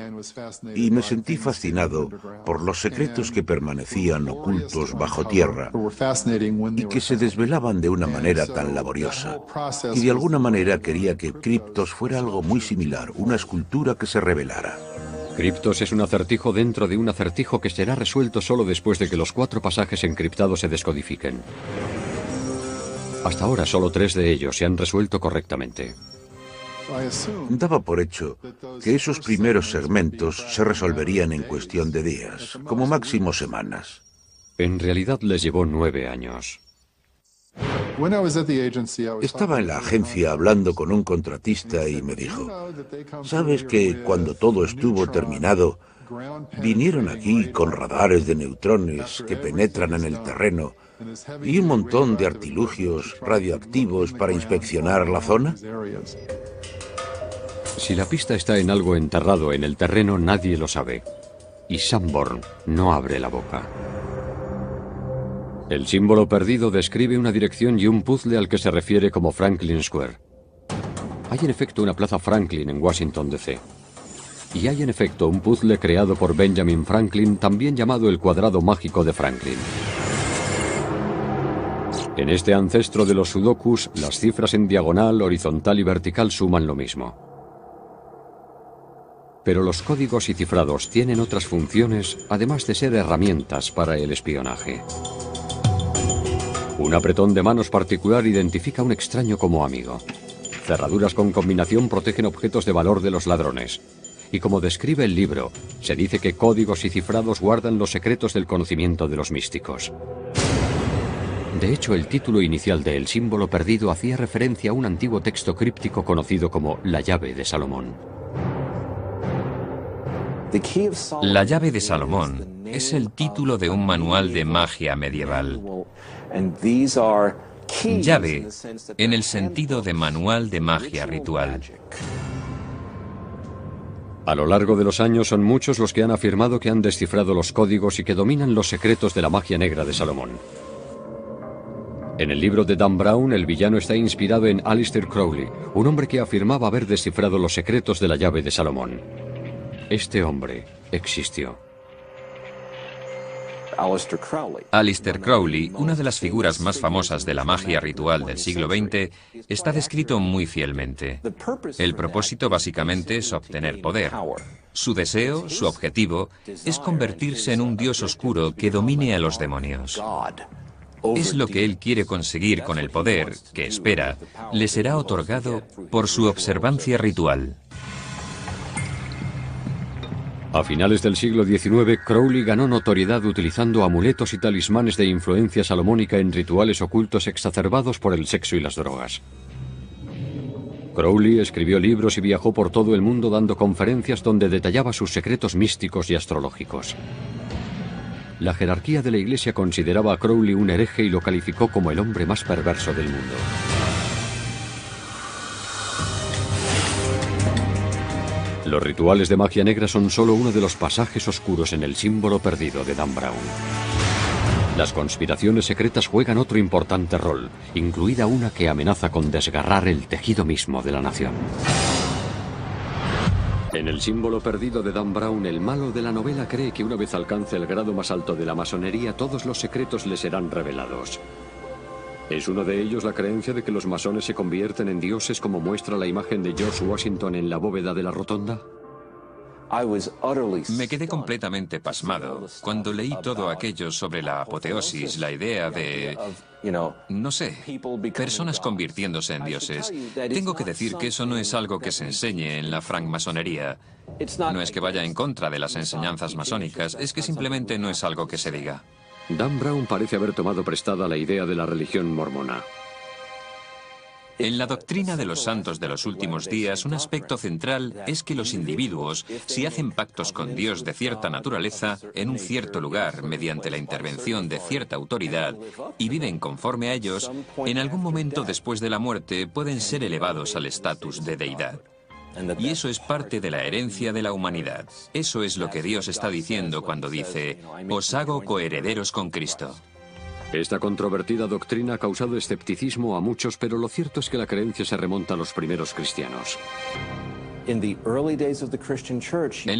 y me sentí fascinado por los secretos que permanecían ocultos bajo tierra y que se desvelaban de una manera tan laboriosa. Y de alguna manera quería que Criptos fuera algo muy similar, una escultura que se revelara. Criptos es un acertijo dentro de un acertijo que será resuelto solo después de que los 4 pasajes encriptados se descodifiquen. Hasta ahora solo 3 de ellos se han resuelto correctamente. Daba por hecho que esos primeros segmentos se resolverían en cuestión de días, como máximo semanas. En realidad les llevó 9 años. Estaba en la agencia hablando con un contratista y me dijo, ¿sabes que cuando todo estuvo terminado, vinieron aquí con radares de neutrones que penetran en el terreno y un montón de artilugios radioactivos para inspeccionar la zona? Si la pista está en algo enterrado en el terreno, nadie lo sabe. Y Sanborn no abre la boca. El símbolo perdido describe una dirección y un puzzle al que se refiere como Franklin Square. Hay en efecto una plaza Franklin en Washington, D.C. Y hay en efecto un puzzle creado por Benjamin Franklin, también llamado el cuadrado mágico de Franklin. En este ancestro de los sudokus, las cifras en diagonal, horizontal y vertical suman lo mismo. Pero los códigos y cifrados tienen otras funciones, además de ser herramientas para el espionaje. Un apretón de manos particular identifica a un extraño como amigo. Cerraduras con combinación protegen objetos de valor de los ladrones. Y como describe el libro, se dice que códigos y cifrados guardan los secretos del conocimiento de los místicos. De hecho, el título inicial de El símbolo perdido hacía referencia a un antiguo texto críptico conocido como La llave de Salomón. La llave de Salomón es el título de un manual de magia medieval. Llave en el sentido de manual de magia ritual. A lo largo de los años son muchos los que han afirmado que han descifrado los códigos y que dominan los secretos de la magia negra de Salomón. En el libro de Dan Brown, el villano está inspirado en Aleister Crowley, un hombre que afirmaba haber descifrado los secretos de la llave de Salomón. Este hombre existió. Aleister Crowley, una de las figuras más famosas de la magia ritual del siglo XX, está descrito muy fielmente. El propósito básicamente es obtener poder. Su deseo, su objetivo, es convertirse en un dios oscuro que domine a los demonios. Es lo que él quiere conseguir con el poder, que espera, le será otorgado por su observancia ritual. A finales del siglo XIX, Crowley ganó notoriedad utilizando amuletos y talismanes de influencia salomónica en rituales ocultos exacerbados por el sexo y las drogas. Crowley escribió libros y viajó por todo el mundo dando conferencias donde detallaba sus secretos místicos y astrológicos. La jerarquía de la Iglesia consideraba a Crowley un hereje y lo calificó como el hombre más perverso del mundo. Los rituales de magia negra son solo uno de los pasajes oscuros en el símbolo perdido de Dan Brown. Las conspiraciones secretas juegan otro importante rol, incluida una que amenaza con desgarrar el tejido mismo de la nación. En el símbolo perdido de Dan Brown, el malo de la novela cree que una vez alcance el grado más alto de la masonería, todos los secretos le serán revelados. ¿Es uno de ellos la creencia de que los masones se convierten en dioses, como muestra la imagen de George Washington en la bóveda de la rotonda? Me quedé completamente pasmado cuando leí todo aquello sobre la apoteosis, la idea de, no sé, personas convirtiéndose en dioses. Tengo que decir que eso no es algo que se enseñe en la francmasonería. No es que vaya en contra de las enseñanzas masónicas, es que simplemente no es algo que se diga. Dan Brown parece haber tomado prestada la idea de la religión mormona. En la doctrina de los santos de los últimos días, un aspecto central es que los individuos, si hacen pactos con Dios de cierta naturaleza, en un cierto lugar, mediante la intervención de cierta autoridad, y viven conforme a ellos, en algún momento después de la muerte pueden ser elevados al estatus de deidad. Y eso es parte de la herencia de la humanidad. Eso es lo que Dios está diciendo cuando dice, os hago coherederos con Cristo. Esta controvertida doctrina ha causado escepticismo a muchos, pero lo cierto es que la creencia se remonta a los primeros cristianos. En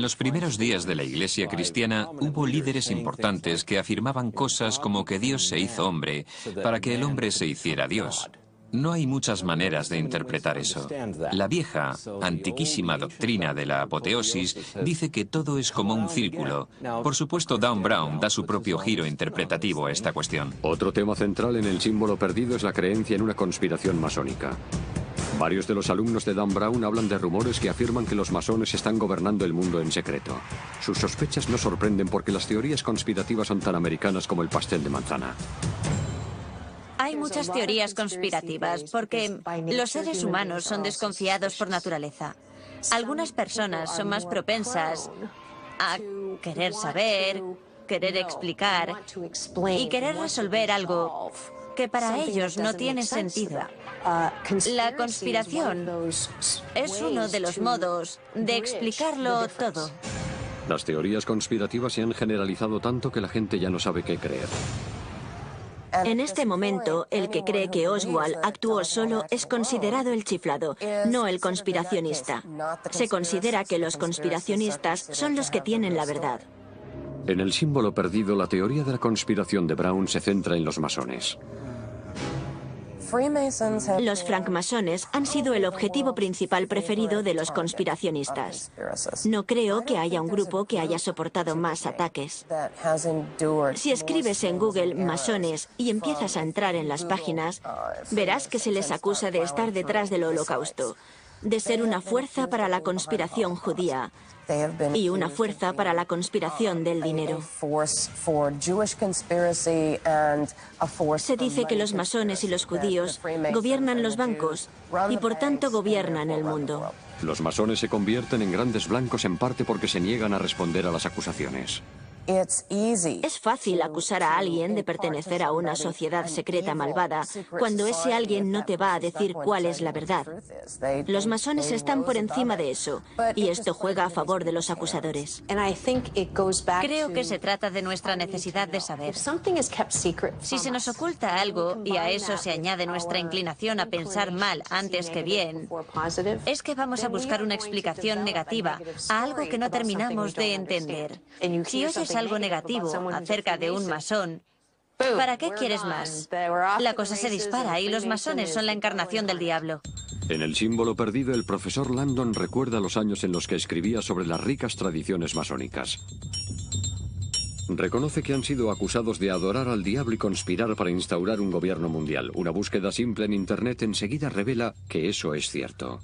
los primeros días de la Iglesia cristiana hubo líderes importantes que afirmaban cosas como que Dios se hizo hombre para que el hombre se hiciera Dios. No hay muchas maneras de interpretar eso. La vieja, antiquísima doctrina de la apoteosis dice que todo es como un círculo. Por supuesto, Dan Brown da su propio giro interpretativo a esta cuestión. Otro tema central en el símbolo perdido es la creencia en una conspiración masónica. Varios de los alumnos de Dan Brown hablan de rumores que afirman que los masones están gobernando el mundo en secreto. Sus sospechas no sorprenden porque las teorías conspirativas son tan americanas como el pastel de manzana. Hay muchas teorías conspirativas porque los seres humanos son desconfiados por naturaleza. Algunas personas son más propensas a querer saber, querer explicar y querer resolver algo que para ellos no tiene sentido. La conspiración es uno de los modos de explicarlo todo. Las teorías conspirativas se han generalizado tanto que la gente ya no sabe qué creer. En este momento, el que cree que Oswald actuó solo es considerado el chiflado, no el conspiracionista. Se considera que los conspiracionistas son los que tienen la verdad. En el símbolo perdido, la teoría de la conspiración de Brown se centra en los masones. Los francmasones han sido el objetivo principal preferido de los conspiracionistas. No creo que haya un grupo que haya soportado más ataques. Si escribes en Google masones y empiezas a entrar en las páginas, verás que se les acusa de estar detrás del Holocausto, de ser una fuerza para la conspiración judía y una fuerza para la conspiración del dinero. Se dice que los masones y los judíos gobiernan los bancos y por tanto gobiernan el mundo. Los masones se convierten en grandes blancos en parte porque se niegan a responder a las acusaciones. Es fácil acusar a alguien de pertenecer a una sociedad secreta malvada cuando ese alguien no te va a decir cuál es la verdad. Los masones están por encima de eso y esto juega a favor de los acusadores. Creo que se trata de nuestra necesidad de saber. Si se nos oculta algo y a eso se añade nuestra inclinación a pensar mal antes que bien, es que vamos a buscar una explicación negativa a algo que no terminamos de entender. Si oyes algo negativo acerca de un masón, ¿para qué quieres más? La cosa se dispara y los masones son la encarnación del diablo. En el símbolo perdido, el profesor Langdon recuerda los años en los que escribía sobre las ricas tradiciones masónicas. Reconoce que han sido acusados de adorar al diablo y conspirar para instaurar un gobierno mundial. Una búsqueda simple en Internet enseguida revela que eso es cierto.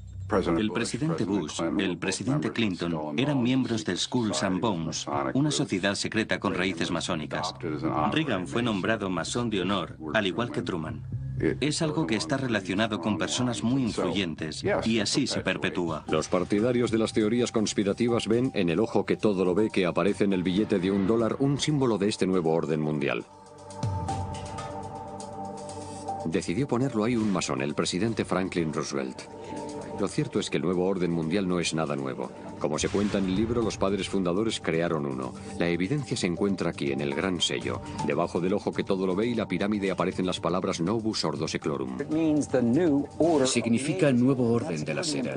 El presidente Bush, el presidente Clinton eran miembros del Skulls and Bones, una sociedad secreta con raíces masónicas. Reagan fue nombrado masón de honor, al igual que Truman. Es algo que está relacionado con personas muy influyentes y así se perpetúa. Los partidarios de las teorías conspirativas ven en el ojo que todo lo ve que aparece en el billete de $1 un símbolo de este nuevo orden mundial. Decidió ponerlo ahí un masón, el presidente Franklin Roosevelt. Lo cierto es que el nuevo orden mundial no es nada nuevo. Como se cuenta en el libro, los padres fundadores crearon uno. La evidencia se encuentra aquí, en el gran sello. Debajo del ojo que todo lo ve y la pirámide aparecen las palabras Novus Ordo Seclorum. Significa nuevo orden de las eras.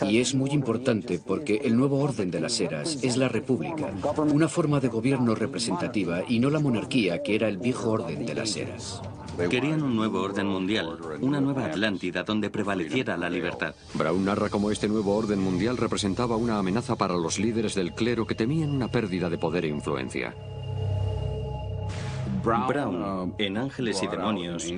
Y es muy importante porque el nuevo orden de las eras es la república, una forma de gobierno representativa y no la monarquía que era el viejo orden de las eras. Querían un nuevo orden mundial, una nueva Atlántida donde prevaleciera la libertad. Brown narra cómo este nuevo orden mundial representaba una amenaza para los líderes del clero que temían una pérdida de poder e influencia. Brown, en Ángeles y Demonios,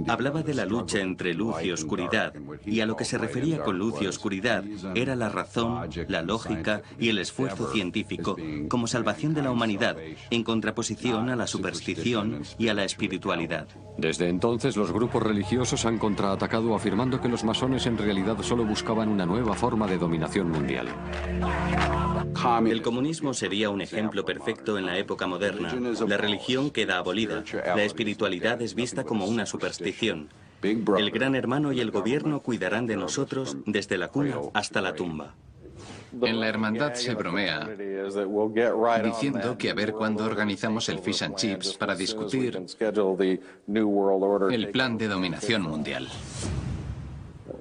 hablaba de la lucha entre luz y oscuridad, y a lo que se refería con luz y oscuridad era la razón, la lógica y el esfuerzo científico como salvación de la humanidad, en contraposición a la superstición y a la espiritualidad. Desde entonces, los grupos religiosos han contraatacado afirmando que los masones en realidad solo buscaban una nueva forma de dominación mundial. El comunismo sería un ejemplo perfecto en la época moderna. La religión queda abolida. La espiritualidad es vista como una superstición. El Gran Hermano y el gobierno cuidarán de nosotros desde la cuna hasta la tumba. En la hermandad se bromea diciendo que a ver cuándo organizamos el Fish and Chips para discutir el plan de dominación mundial.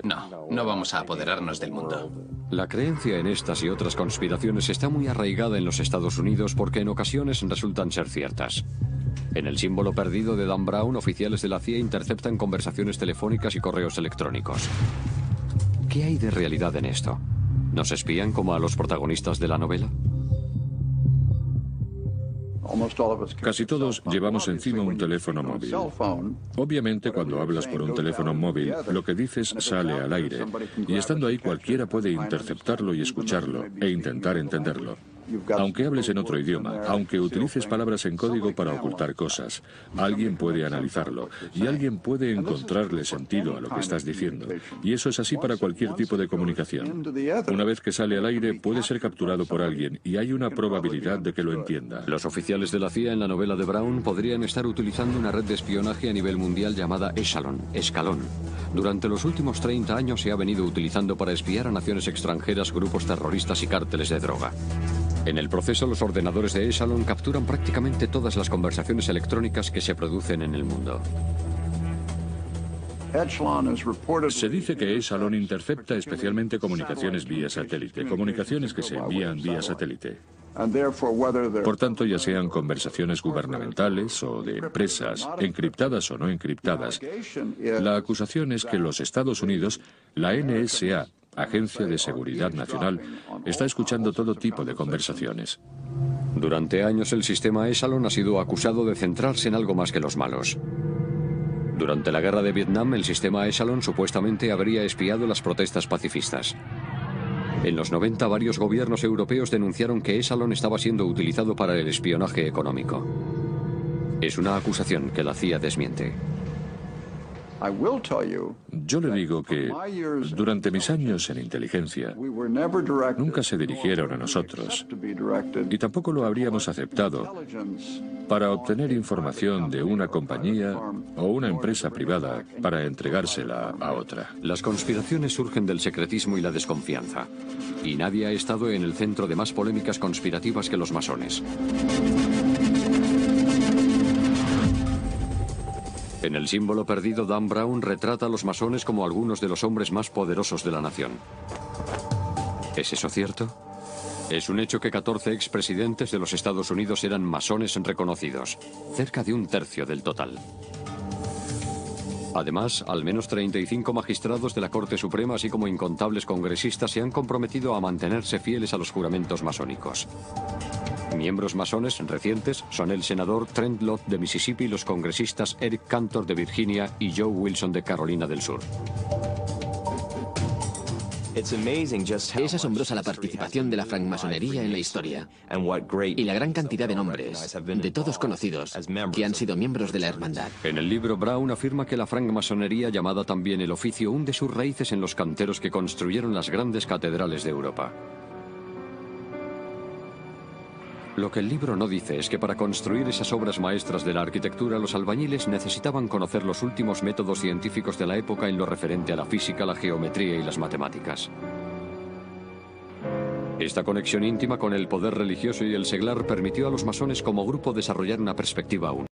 No vamos a apoderarnos del mundo. La creencia en estas y otras conspiraciones está muy arraigada en los Estados Unidos porque en ocasiones resultan ser ciertas. En el símbolo perdido de Dan Brown, oficiales de la CIA interceptan conversaciones telefónicas y correos electrónicos. ¿Qué hay de realidad en esto? ¿Nos espían como a los protagonistas de la novela? Casi todos llevamos encima un teléfono móvil. Obviamente, cuando hablas por un teléfono móvil, lo que dices sale al aire, y estando ahí cualquiera puede interceptarlo y escucharlo, e intentar entenderlo. Aunque hables en otro idioma, aunque utilices palabras en código para ocultar cosas, alguien puede analizarlo, y alguien puede encontrarle sentido a lo que estás diciendo. Y eso es así para cualquier tipo de comunicación. Una vez que sale al aire, puede ser capturado por alguien, y hay una probabilidad de que lo entienda. Los oficiales de la CIA en la novela de Brown podrían estar utilizando una red de espionaje a nivel mundial llamada Escalón. Durante los últimos 30 años se ha venido utilizando para espiar a naciones extranjeras, grupos terroristas y cárteles de droga. En el proceso, los ordenadores de Echelon capturan prácticamente todas las conversaciones electrónicas que se producen en el mundo. Se dice que Echelon intercepta especialmente comunicaciones vía satélite, comunicaciones que se envían vía satélite. Por tanto, ya sean conversaciones gubernamentales o de empresas, encriptadas o no encriptadas, la acusación es que los Estados Unidos, la NSA, Agencia de Seguridad Nacional, está escuchando todo tipo de conversaciones. Durante años el sistema Echelon ha sido acusado de centrarse en algo más que los malos. Durante la guerra de Vietnam, el sistema Echelon supuestamente habría espiado las protestas pacifistas. En los 90, varios gobiernos europeos denunciaron que Echelon estaba siendo utilizado para el espionaje económico. Es una acusación que la CIA desmiente. Yo le digo que durante mis años en inteligencia nunca se dirigieron a nosotros y tampoco lo habríamos aceptado para obtener información de una compañía o una empresa privada para entregársela a otra. Las conspiraciones surgen del secretismo y la desconfianza, y nadie ha estado en el centro de más polémicas conspirativas que los masones. En el símbolo perdido, Dan Brown retrata a los masones como algunos de los hombres más poderosos de la nación. ¿Es eso cierto? Es un hecho que 14 expresidentes de los Estados Unidos eran masones reconocidos, cerca de un tercio del total. Además, al menos 35 magistrados de la Corte Suprema, así como incontables congresistas, se han comprometido a mantenerse fieles a los juramentos masónicos. Miembros masones recientes son el senador Trent Lott de Mississippi y los congresistas Eric Cantor de Virginia y Joe Wilson de Carolina del Sur. Es asombrosa la participación de la francmasonería en la historia y la gran cantidad de nombres, de todos conocidos, que han sido miembros de la hermandad. En el libro, Brown afirma que la francmasonería, llamada también el oficio, hunde sus raíces en los canteros que construyeron las grandes catedrales de Europa. Lo que el libro no dice es que para construir esas obras maestras de la arquitectura, los albañiles necesitaban conocer los últimos métodos científicos de la época en lo referente a la física, la geometría y las matemáticas. Esta conexión íntima con el poder religioso y el seglar permitió a los masones como grupo desarrollar una perspectiva única.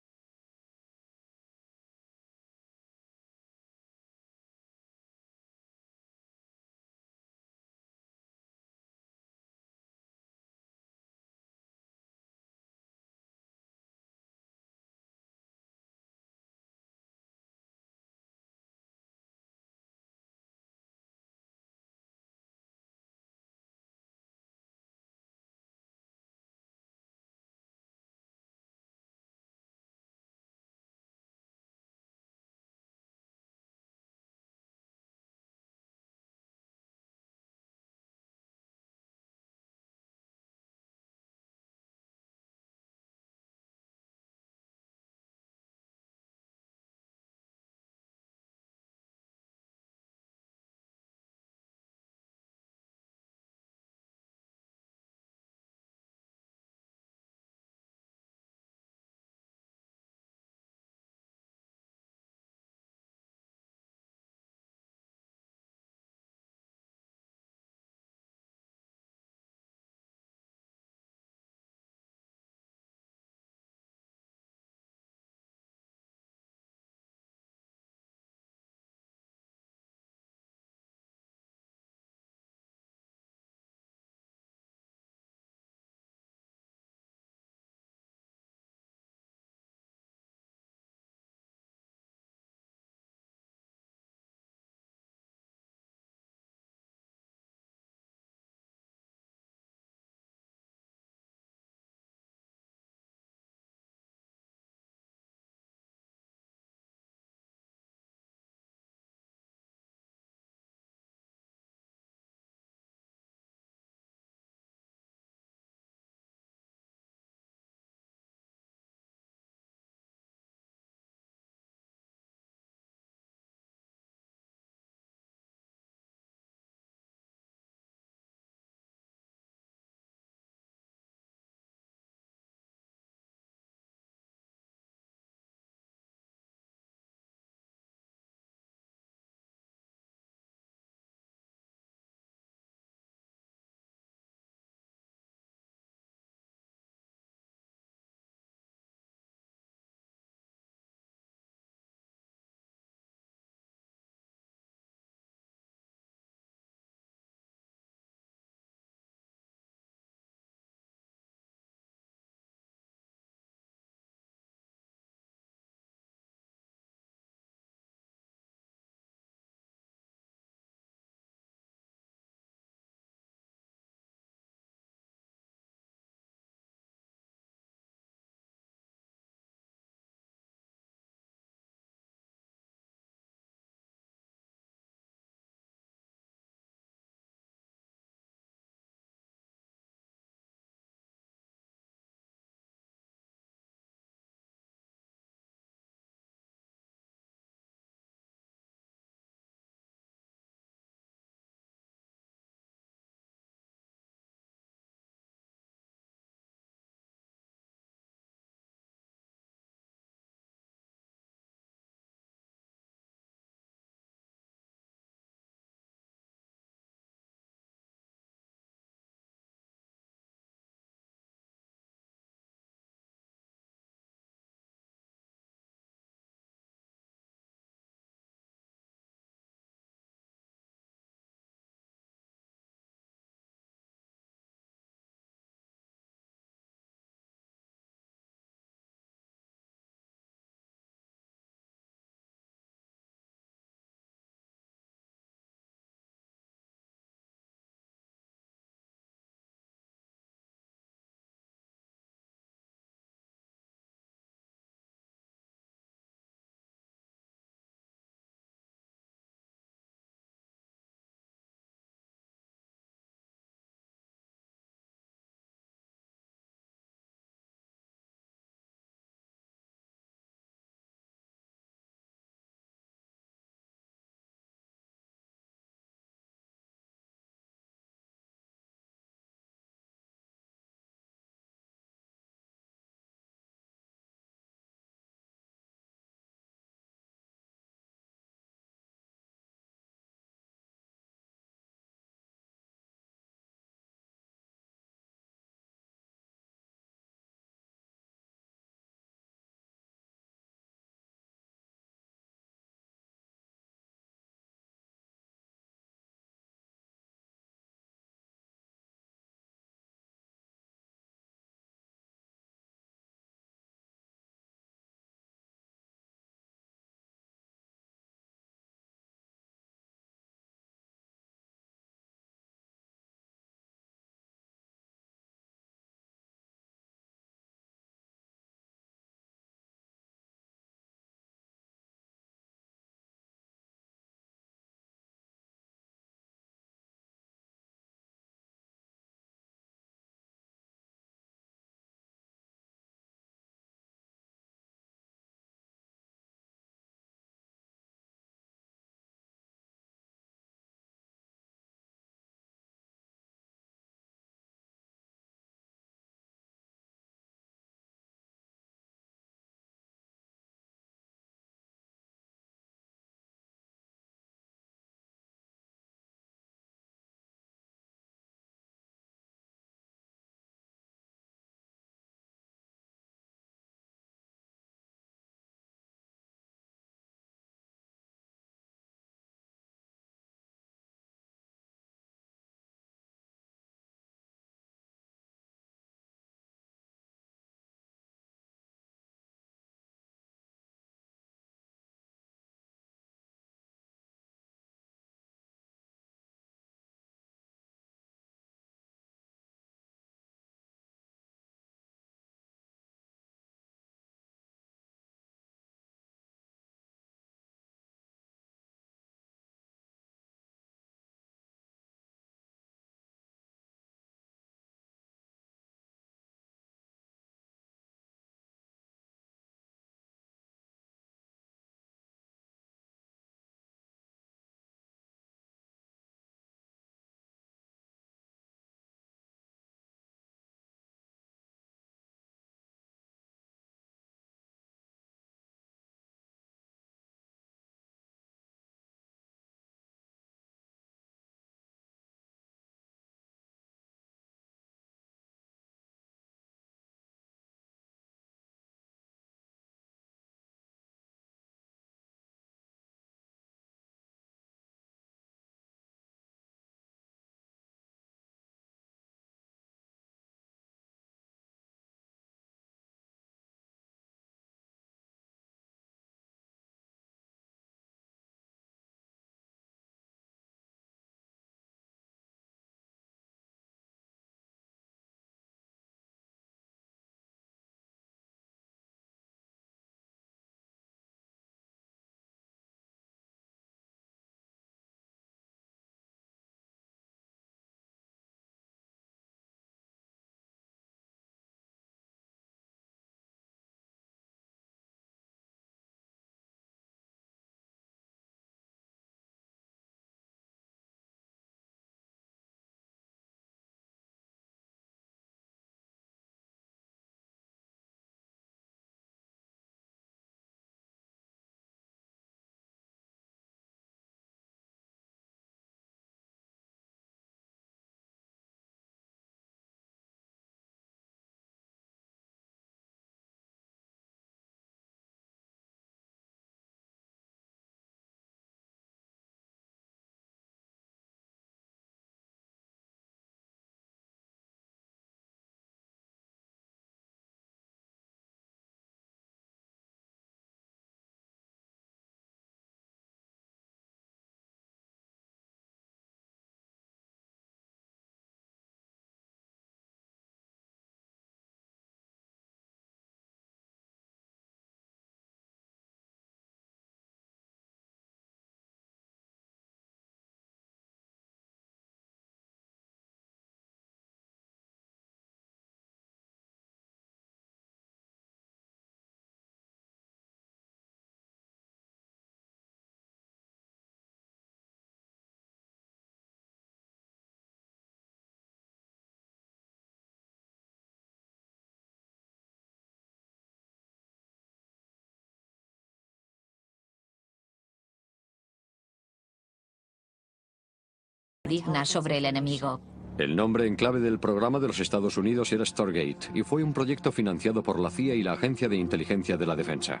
digna sobre el enemigo. El nombre en clave del programa de los Estados Unidos era Stargate y fue un proyecto financiado por la CIA y la Agencia de Inteligencia de la Defensa.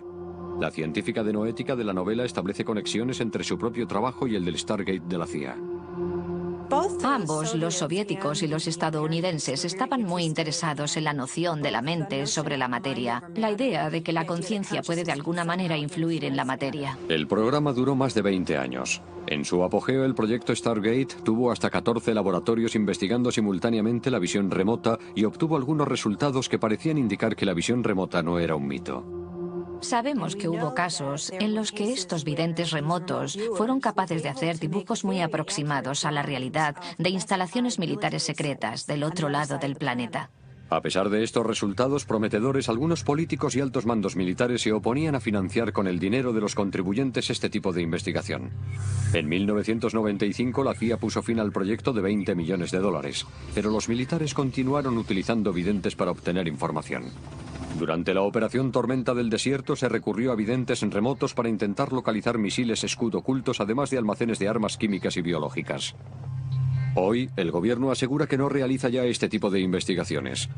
La científica de noética de la novela establece conexiones entre su propio trabajo y el del Stargate de la CIA. Ambos, los soviéticos y los estadounidenses, estaban muy interesados en la noción de la mente sobre la materia, la idea de que la conciencia puede de alguna manera influir en la materia. El programa duró más de 20 años. En su apogeo, el proyecto Stargate tuvo hasta 14 laboratorios investigando simultáneamente la visión remota y obtuvo algunos resultados que parecían indicar que la visión remota no era un mito. Sabemos que hubo casos en los que estos videntes remotos fueron capaces de hacer dibujos muy aproximados a la realidad de instalaciones militares secretas del otro lado del planeta. A pesar de estos resultados prometedores, algunos políticos y altos mandos militares se oponían a financiar con el dinero de los contribuyentes este tipo de investigación. En 1995 la CIA puso fin al proyecto de $20 millones, pero los militares continuaron utilizando videntes para obtener información. Durante la operación Tormenta del Desierto se recurrió a videntes remotos para intentar localizar misiles Scud ocultos, además de almacenes de armas químicas y biológicas. Hoy, el gobierno asegura que no realiza ya este tipo de investigaciones.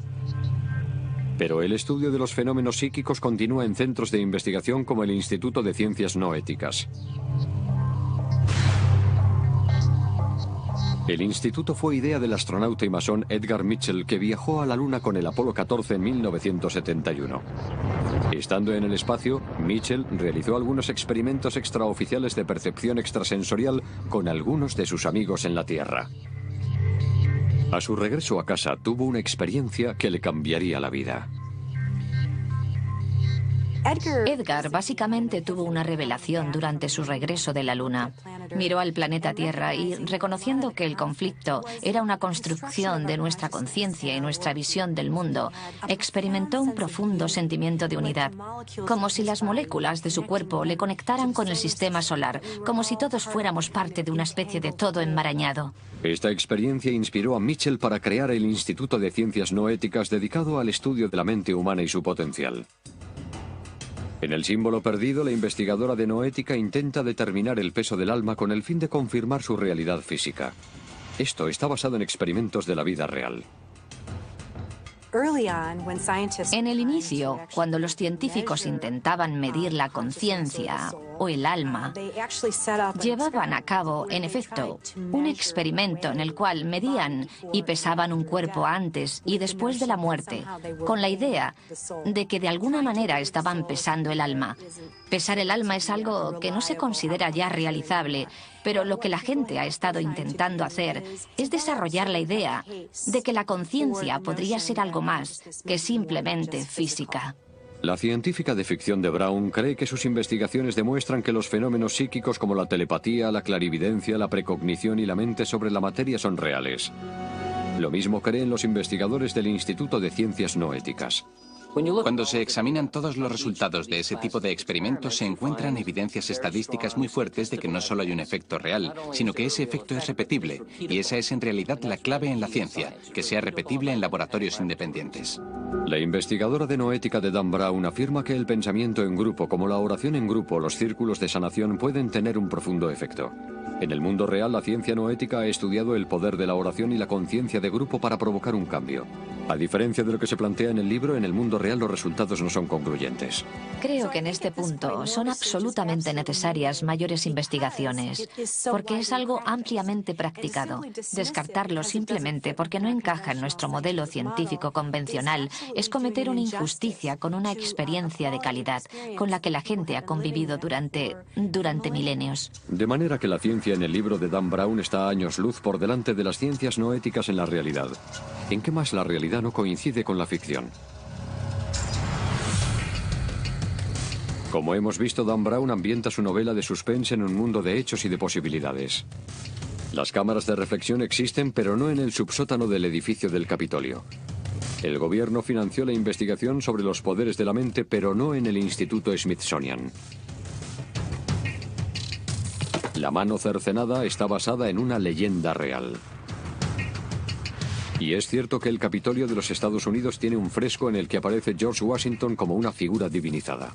Pero el estudio de los fenómenos psíquicos continúa en centros de investigación como el Instituto de Ciencias No Éticas. El instituto fue idea del astronauta y masón Edgar Mitchell, que viajó a la Luna con el Apolo 14 en 1971. Estando en el espacio, Mitchell realizó algunos experimentos extraoficiales de percepción extrasensorial con algunos de sus amigos en la Tierra. A su regreso a casa, tuvo una experiencia que le cambiaría la vida. Edgar básicamente tuvo una revelación durante su regreso de la Luna. Miró al planeta Tierra y, reconociendo que el conflicto era una construcción de nuestra conciencia y nuestra visión del mundo, experimentó un profundo sentimiento de unidad, como si las moléculas de su cuerpo le conectaran con el sistema solar, como si todos fuéramos parte de una especie de todo enmarañado. Esta experiencia inspiró a Mitchell para crear el Instituto de Ciencias No Éticas dedicado al estudio de la mente humana y su potencial. En el símbolo perdido, la investigadora de noética intenta determinar el peso del alma con el fin de confirmar su realidad física. Esto está basado en experimentos de la vida real. En el inicio, cuando los científicos intentaban medir la conciencia o el alma, llevaban a cabo, en efecto, un experimento en el cual medían y pesaban un cuerpo antes y después de la muerte, con la idea de que de alguna manera estaban pesando el alma. Pesar el alma es algo que no se considera ya realizable, pero lo que la gente ha estado intentando hacer es desarrollar la idea de que la conciencia podría ser algo más que simplemente física. La científica de ficción de Brown cree que sus investigaciones demuestran que los fenómenos psíquicos como la telepatía, la clarividencia, la precognición y la mente sobre la materia son reales. Lo mismo creen los investigadores del Instituto de Ciencias No Éticas. Cuando se examinan todos los resultados de ese tipo de experimentos, se encuentran evidencias estadísticas muy fuertes de que no solo hay un efecto real, sino que ese efecto es repetible. Y esa es en realidad la clave en la ciencia, que sea repetible en laboratorios independientes. La investigadora de noética de Dan Brown afirma que el pensamiento en grupo, como la oración en grupo o los círculos de sanación, pueden tener un profundo efecto. En el mundo real, la ciencia noética ha estudiado el poder de la oración y la conciencia de grupo para provocar un cambio. A diferencia de lo que se plantea en el libro, en el mundo real los resultados no son concluyentes. Creo que en este punto son absolutamente necesarias mayores investigaciones, porque es algo ampliamente practicado. Descartarlo simplemente porque no encaja en nuestro modelo científico convencional es cometer una injusticia con una experiencia de calidad con la que la gente ha convivido durante milenios. De manera que la ciencia en el libro de Dan Brown está a años luz por delante de las ciencias no éticas en la realidad. ¿En qué más la realidad no coincide con la ficción? Como hemos visto, Dan Brown ambienta su novela de suspense en un mundo de hechos y de posibilidades. Las cámaras de reflexión existen, pero no en el subsótano del edificio del Capitolio. El gobierno financió la investigación sobre los poderes de la mente, pero no en el Instituto Smithsonian. La mano cercenada está basada en una leyenda real. Y es cierto que el Capitolio de los Estados Unidos tiene un fresco en el que aparece George Washington como una figura divinizada.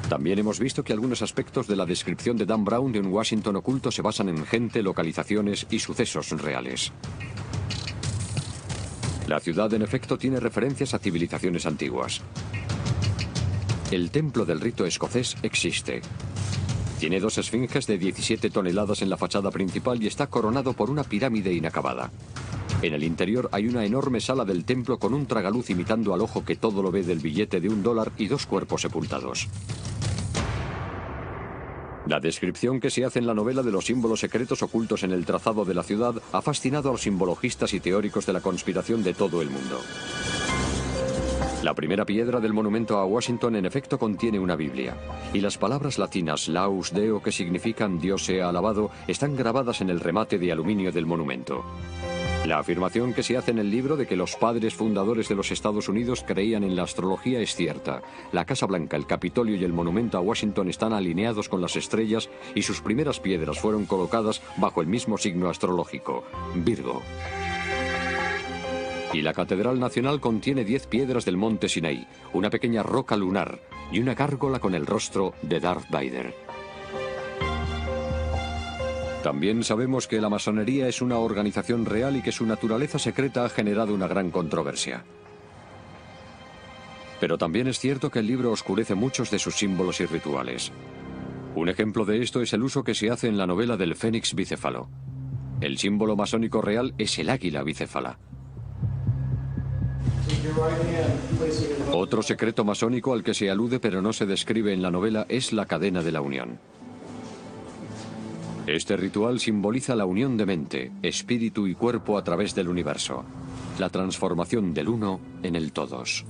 También hemos visto que algunos aspectos de la descripción de Dan Brown de un Washington oculto se basan en gente, localizaciones y sucesos reales. La ciudad, en efecto, tiene referencias a civilizaciones antiguas. El templo del rito escocés existe. Tiene 2 esfinges de 17 toneladas en la fachada principal y está coronado por una pirámide inacabada. En el interior hay una enorme sala del templo con un tragaluz imitando al ojo que todo lo ve del billete de $1 y 2 cuerpos sepultados. La descripción que se hace en la novela de los símbolos secretos ocultos en el trazado de la ciudad ha fascinado a los simbologistas y teóricos de la conspiración de todo el mundo. La primera piedra del monumento a Washington en efecto contiene una Biblia, y las palabras latinas Laus Deo, que significan Dios sea alabado, están grabadas en el remate de aluminio del monumento. La afirmación que se hace en el libro de que los padres fundadores de los Estados Unidos creían en la astrología es cierta. La Casa Blanca, el Capitolio y el monumento a Washington están alineados con las estrellas y sus primeras piedras fueron colocadas bajo el mismo signo astrológico, Virgo. Y la Catedral Nacional contiene 10 piedras del monte Sinaí, una pequeña roca lunar y una gárgola con el rostro de Darth Vader. También sabemos que la masonería es una organización real y que su naturaleza secreta ha generado una gran controversia. Pero también es cierto que el libro oscurece muchos de sus símbolos y rituales. Un ejemplo de esto es el uso que se hace en la novela del Fénix bicéfalo. El símbolo masónico real es el águila bicéfala. Otro secreto masónico al que se alude pero no se describe en la novela es la cadena de la unión. Este ritual simboliza la unión de mente, espíritu y cuerpo a través del universo, la transformación del uno en el todos.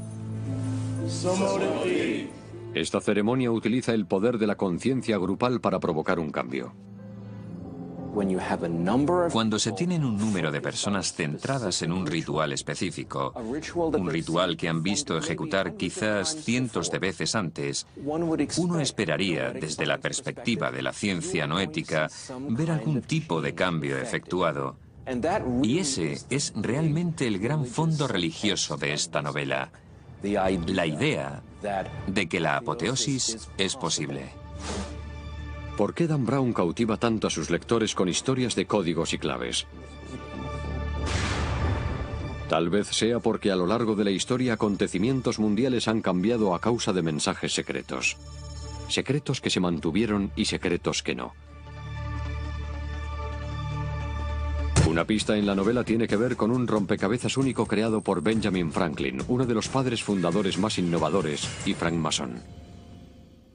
Esta ceremonia utiliza el poder de la conciencia grupal para provocar un cambio. Cuando se tienen un número de personas centradas en un ritual específico, un ritual que han visto ejecutar quizás cientos de veces antes, uno esperaría, desde la perspectiva de la ciencia no ética, ver algún tipo de cambio efectuado. Y ese es realmente el gran fondo religioso de esta novela, la idea de que la apoteosis es posible. ¿Por qué Dan Brown cautiva tanto a sus lectores con historias de códigos y claves? Tal vez sea porque a lo largo de la historia acontecimientos mundiales han cambiado a causa de mensajes secretos. Secretos que se mantuvieron y secretos que no. Una pista en la novela tiene que ver con un rompecabezas único creado por Benjamin Franklin, uno de los padres fundadores más innovadores y francmasón.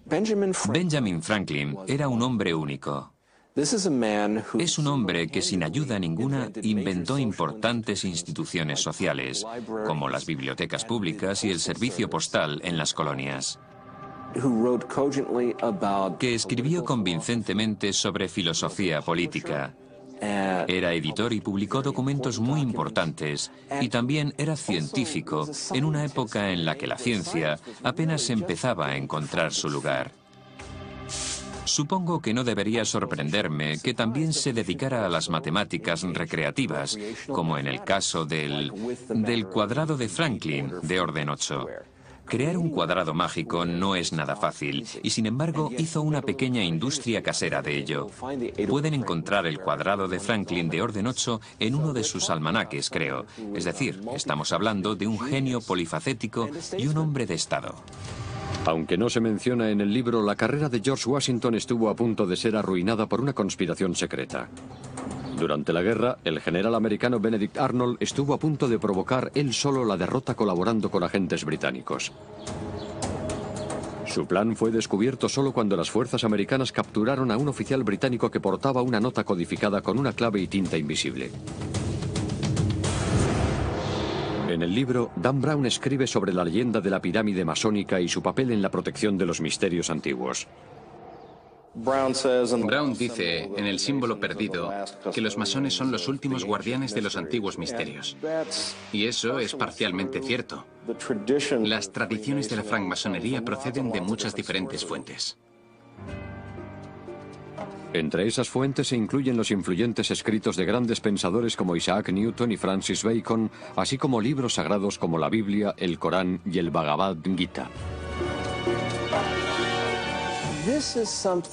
Benjamin Franklin era un hombre único. Es un hombre que sin ayuda ninguna inventó importantes instituciones sociales, como las bibliotecas públicas y el servicio postal en las colonias. Que escribió convincentemente sobre filosofía política. Era editor y publicó documentos muy importantes, y también era científico en una época en la que la ciencia apenas empezaba a encontrar su lugar. Supongo que no debería sorprenderme que también se dedicara a las matemáticas recreativas, como en el caso del cuadrado de Franklin, de orden 8. Crear un cuadrado mágico no es nada fácil, y sin embargo hizo una pequeña industria casera de ello. Pueden encontrar el cuadrado de Franklin de orden 8 en uno de sus almanaques, creo. Es decir, estamos hablando de un genio polifacético y un hombre de Estado. Aunque no se menciona en el libro, la carrera de George Washington estuvo a punto de ser arruinada por una conspiración secreta. Durante la guerra, el general americano Benedict Arnold estuvo a punto de provocar él solo la derrota colaborando con agentes británicos. Su plan fue descubierto solo cuando las fuerzas americanas capturaron a un oficial británico que portaba una nota codificada con una clave y tinta invisible. En el libro, Dan Brown escribe sobre la leyenda de la pirámide masónica y su papel en la protección de los misterios antiguos. Brown dice en El símbolo perdido que los masones son los últimos guardianes de los antiguos misterios. Y eso es parcialmente cierto. Las tradiciones de la francmasonería proceden de muchas diferentes fuentes. Entre esas fuentes se incluyen los influyentes escritos de grandes pensadores como Isaac Newton y Francis Bacon, así como libros sagrados como la Biblia, el Corán y el Bhagavad Gita.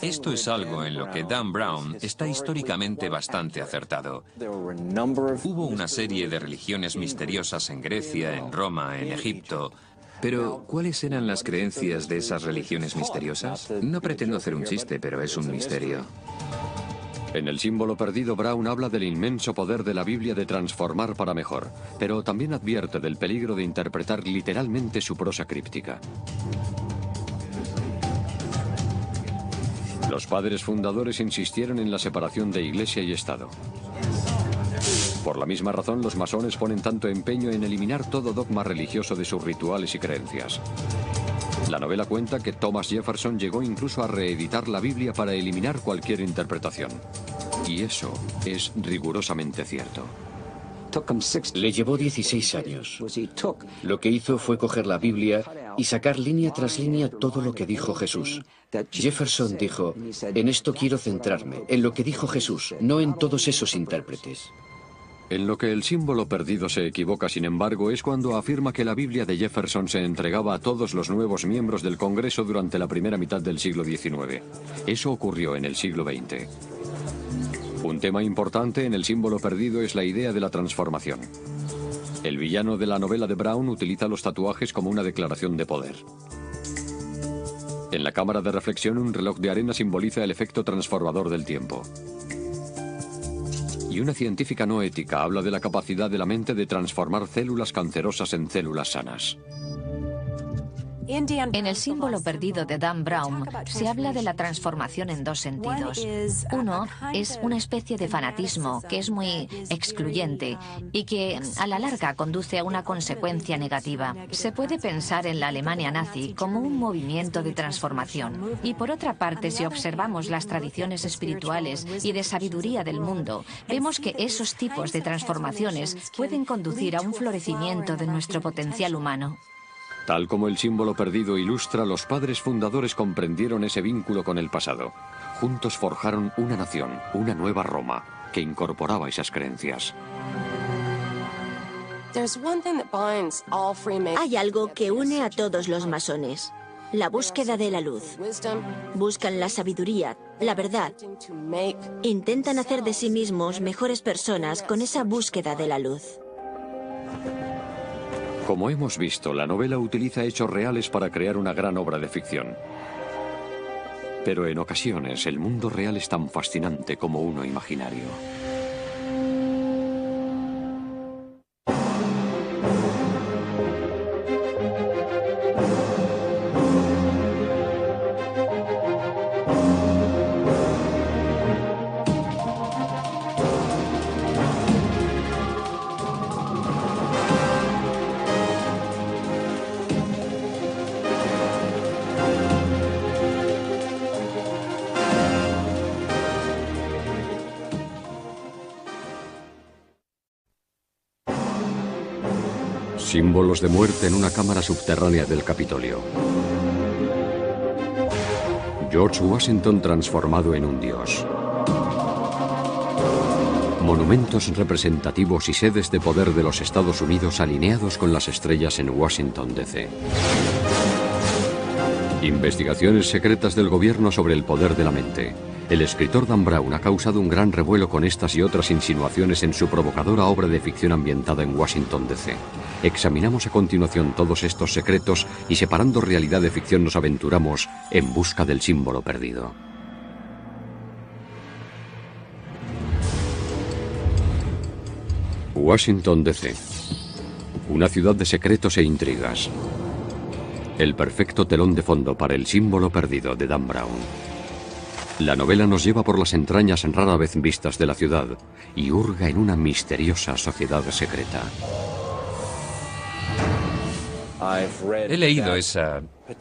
Esto es algo en lo que Dan Brown está históricamente bastante acertado. Hubo una serie de religiones misteriosas en Grecia, en Roma, en Egipto. Pero, ¿cuáles eran las creencias de esas religiones misteriosas? No pretendo hacer un chiste, pero es un misterio. En El símbolo perdido, Brown habla del inmenso poder de la Biblia de transformar para mejor, pero también advierte del peligro de interpretar literalmente su prosa críptica. Los padres fundadores insistieron en la separación de Iglesia y Estado. Por la misma razón, los masones ponen tanto empeño en eliminar todo dogma religioso de sus rituales y creencias. La novela cuenta que Thomas Jefferson llegó incluso a reeditar la Biblia para eliminar cualquier interpretación. Y eso es rigurosamente cierto. Le llevó 16 años. Lo que hizo fue coger la Biblia y sacar línea tras línea todo lo que dijo Jesús. Jefferson dijo, en esto quiero centrarme, en lo que dijo Jesús, no en todos esos intérpretes. En lo que El símbolo perdido se equivoca, sin embargo, es cuando afirma que la Biblia de Jefferson se entregaba a todos los nuevos miembros del Congreso durante la primera mitad del siglo XIX. Eso ocurrió en el siglo XX. Un tema importante en El símbolo perdido es la idea de la transformación. El villano de la novela de Brown utiliza los tatuajes como una declaración de poder. En la cámara de reflexión, un reloj de arena simboliza el efecto transformador del tiempo. Y una científica no ética habla de la capacidad de la mente de transformar células cancerosas en células sanas. En El símbolo perdido de Dan Brown se habla de la transformación en dos sentidos. Uno es una especie de fanatismo que es muy excluyente y que a la larga conduce a una consecuencia negativa. Se puede pensar en la Alemania nazi como un movimiento de transformación. Y por otra parte, si observamos las tradiciones espirituales y de sabiduría del mundo, vemos que esos tipos de transformaciones pueden conducir a un florecimiento de nuestro potencial humano. Tal como El símbolo perdido ilustra, los padres fundadores comprendieron ese vínculo con el pasado. Juntos forjaron una nación, una nueva Roma, que incorporaba esas creencias. Hay algo que une a todos los masones: la búsqueda de la luz. Buscan la sabiduría, la verdad. Intentan hacer de sí mismos mejores personas con esa búsqueda de la luz. Como hemos visto, la novela utiliza hechos reales para crear una gran obra de ficción. Pero en ocasiones el mundo real es tan fascinante como uno imaginario. Símbolos de muerte en una cámara subterránea del Capitolio. George Washington transformado en un dios. Monumentos representativos y sedes de poder de los Estados Unidos alineados con las estrellas en Washington, D.C. Investigaciones secretas del gobierno sobre el poder de la mente. El escritor Dan Brown ha causado un gran revuelo con estas y otras insinuaciones en su provocadora obra de ficción ambientada en Washington, D.C. Examinamos a continuación todos estos secretos y, separando realidad de ficción, nos aventuramos en busca del símbolo perdido. Washington, D.C. Una ciudad de secretos e intrigas. El perfecto telón de fondo para El símbolo perdido de Dan Brown. La novela nos lleva por las entrañas rara vez vistas de la ciudad y hurga en una misteriosa sociedad secreta. He leído esa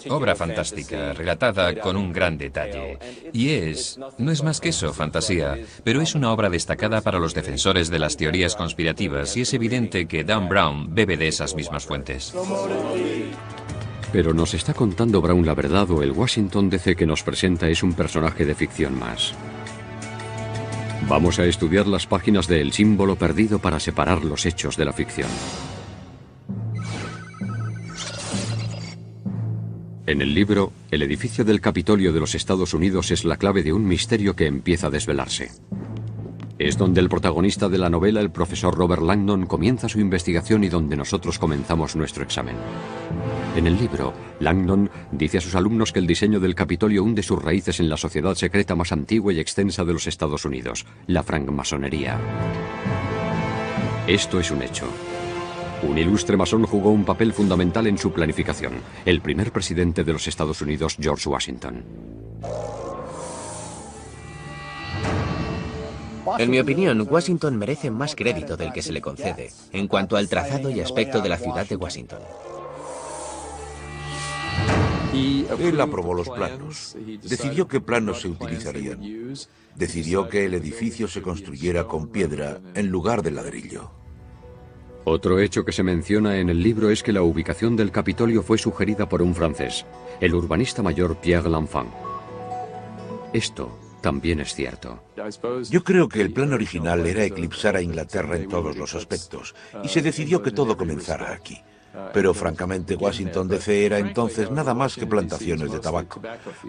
obra fantástica, relatada con un gran detalle. Y no es más que eso, fantasía, pero es una obra destacada para los defensores de las teorías conspirativas y es evidente que Dan Brown bebe de esas mismas fuentes. Pero ¿nos está contando Brown la verdad o el Washington D.C. que nos presenta es un personaje de ficción más? Vamos a estudiar las páginas de El símbolo perdido para separar los hechos de la ficción. En el libro, el edificio del Capitolio de los Estados Unidos es la clave de un misterio que empieza a desvelarse. Es donde el protagonista de la novela, el profesor Robert Langdon, comienza su investigación y donde nosotros comenzamos nuestro examen. En el libro, Langdon dice a sus alumnos que el diseño del Capitolio hunde sus raíces en la sociedad secreta más antigua y extensa de los Estados Unidos, la francmasonería. Esto es un hecho. Un ilustre masón jugó un papel fundamental en su planificación, el primer presidente de los Estados Unidos, George Washington. En mi opinión, Washington merece más crédito del que se le concede en cuanto al trazado y aspecto de la ciudad de Washington. Él aprobó los planos, decidió qué planos se utilizarían, decidió que el edificio se construyera con piedra en lugar de ladrillo. Otro hecho que se menciona en el libro es que la ubicación del Capitolio fue sugerida por un francés, el urbanista mayor Pierre L'Enfant. Esto también es cierto. Yo creo que el plan original era eclipsar a Inglaterra en todos los aspectos, y se decidió que todo comenzara aquí. Pero francamente Washington DC era entonces nada más que plantaciones de tabaco.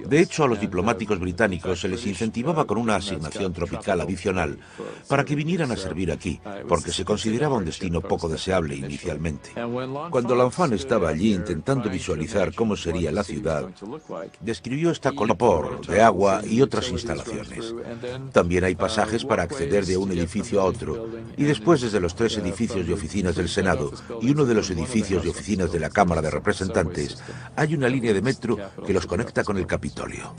De hecho, a los diplomáticos británicos se les incentivaba con una asignación tropical adicional para que vinieran a servir aquí, porque se consideraba un destino poco deseable inicialmente. Cuando L'Enfant estaba allí intentando visualizar cómo sería la ciudad, describió esta colina de agua y otras instalaciones. También hay pasajes para acceder de un edificio a otro, y después desde los 3 edificios de oficinas del Senado y uno de los edificios de oficinas de la Cámara de Representantes, hay una línea de metro que los conecta con el Capitolio.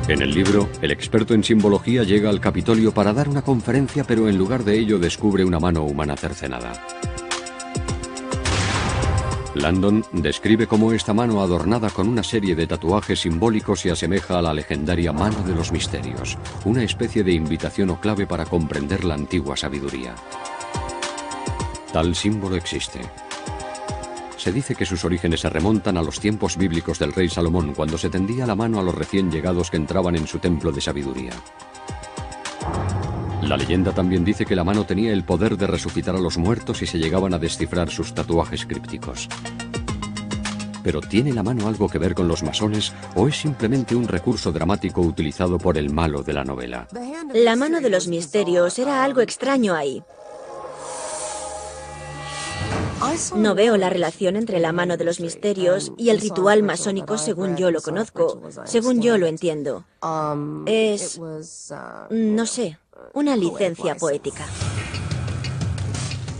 En el libro, el experto en simbología llega al Capitolio para dar una conferencia, pero en lugar de ello descubre una mano humana cercenada. Langdon describe cómo esta mano adornada con una serie de tatuajes simbólicos se asemeja a la legendaria mano de los misterios, una especie de invitación o clave para comprender la antigua sabiduría. Tal símbolo existe. Se dice que sus orígenes se remontan a los tiempos bíblicos del rey Salomón, cuando se tendía la mano a los recién llegados que entraban en su templo de sabiduría. La leyenda también dice que la mano tenía el poder de resucitar a los muertos si se llegaban a descifrar sus tatuajes crípticos. ¿Pero tiene la mano algo que ver con los masones o es simplemente un recurso dramático utilizado por el malo de la novela? La mano de los misterios era algo extraño ahí. No veo la relación entre la mano de los misterios y el ritual masónico según yo lo conozco, según yo lo entiendo. Es, no sé, una licencia poética.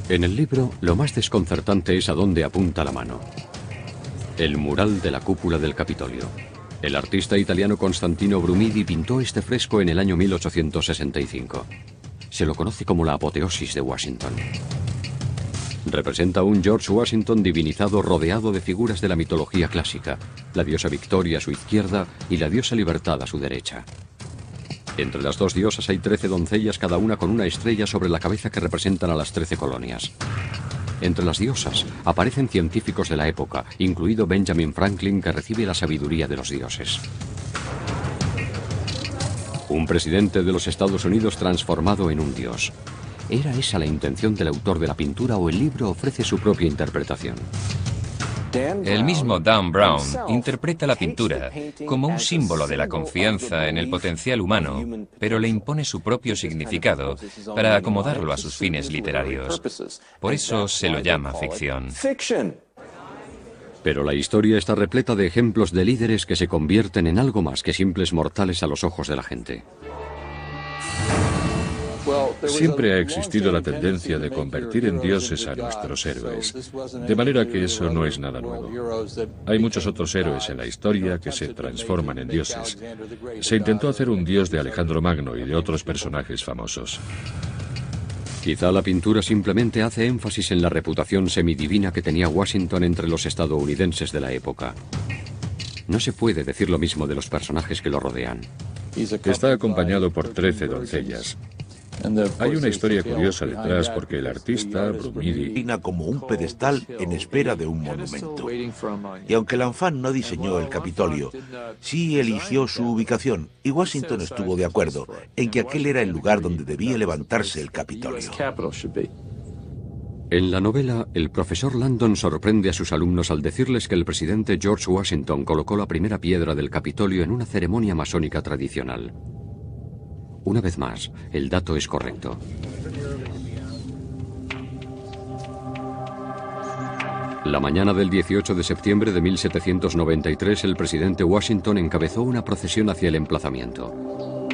En el libro, lo más desconcertante es a dónde apunta la mano. El mural de la cúpula del Capitolio. El artista italiano Constantino Brumidi pintó este fresco en el año 1865. Se lo conoce como la apoteosis de Washington. Representa a un George Washington divinizado rodeado de figuras de la mitología clásica, la diosa Victoria a su izquierda y la diosa Libertad a su derecha. Entre las dos diosas hay 13 doncellas, cada una con una estrella sobre la cabeza que representan a las 13 colonias. Entre las diosas aparecen científicos de la época, incluido Benjamin Franklin, que recibe la sabiduría de los dioses. Un presidente de los Estados Unidos transformado en un dios. ¿Era esa la intención del autor de la pintura o el libro ofrece su propia interpretación? El mismo Dan Brown interpreta la pintura como un símbolo de la confianza en el potencial humano, pero le impone su propio significado para acomodarlo a sus fines literarios. Por eso se lo llama ficción. Pero la historia está repleta de ejemplos de líderes que se convierten en algo más que simples mortales a los ojos de la gente. Siempre ha existido la tendencia de convertir en dioses a nuestros héroes, de manera que eso no es nada nuevo. Hay muchos otros héroes en la historia que se transforman en dioses. Se intentó hacer un dios de Alejandro Magno y de otros personajes famosos. Quizá la pintura simplemente hace énfasis en la reputación semidivina que tenía Washington entre los estadounidenses de la época. No se puede decir lo mismo de los personajes que lo rodean. Está acompañado por 13 doncellas. Hay una historia curiosa detrás porque el artista, Brumidi, como un pedestal en espera de un monumento. Y aunque L'Enfant no diseñó el Capitolio, sí eligió su ubicación, y Washington estuvo de acuerdo en que aquel era el lugar donde debía levantarse el Capitolio. En la novela, el profesor Langdon sorprende a sus alumnos al decirles que el presidente George Washington colocó la primera piedra del Capitolio en una ceremonia masónica tradicional. Una vez más, el dato es correcto. La mañana del 18 de septiembre de 1793, el presidente Washington encabezó una procesión hacia el emplazamiento.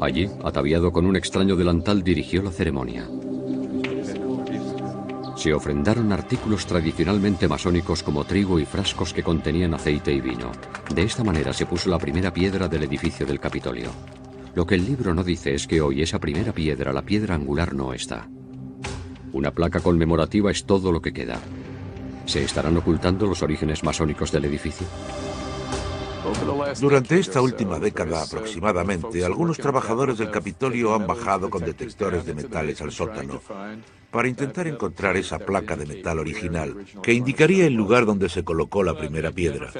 Allí, ataviado con un extraño delantal, dirigió la ceremonia. Se ofrendaron artículos tradicionalmente masónicos como trigo y frascos que contenían aceite y vino. De esta manera se puso la primera piedra del edificio del Capitolio. Lo que el libro no dice es que hoy esa primera piedra, la piedra angular, no está. Una placa conmemorativa es todo lo que queda. ¿Se estarán ocultando los orígenes masónicos del edificio? Durante esta última década aproximadamente, algunos trabajadores del Capitolio han bajado con detectores de metales al sótano para intentar encontrar esa placa de metal original que indicaría el lugar donde se colocó la primera piedra.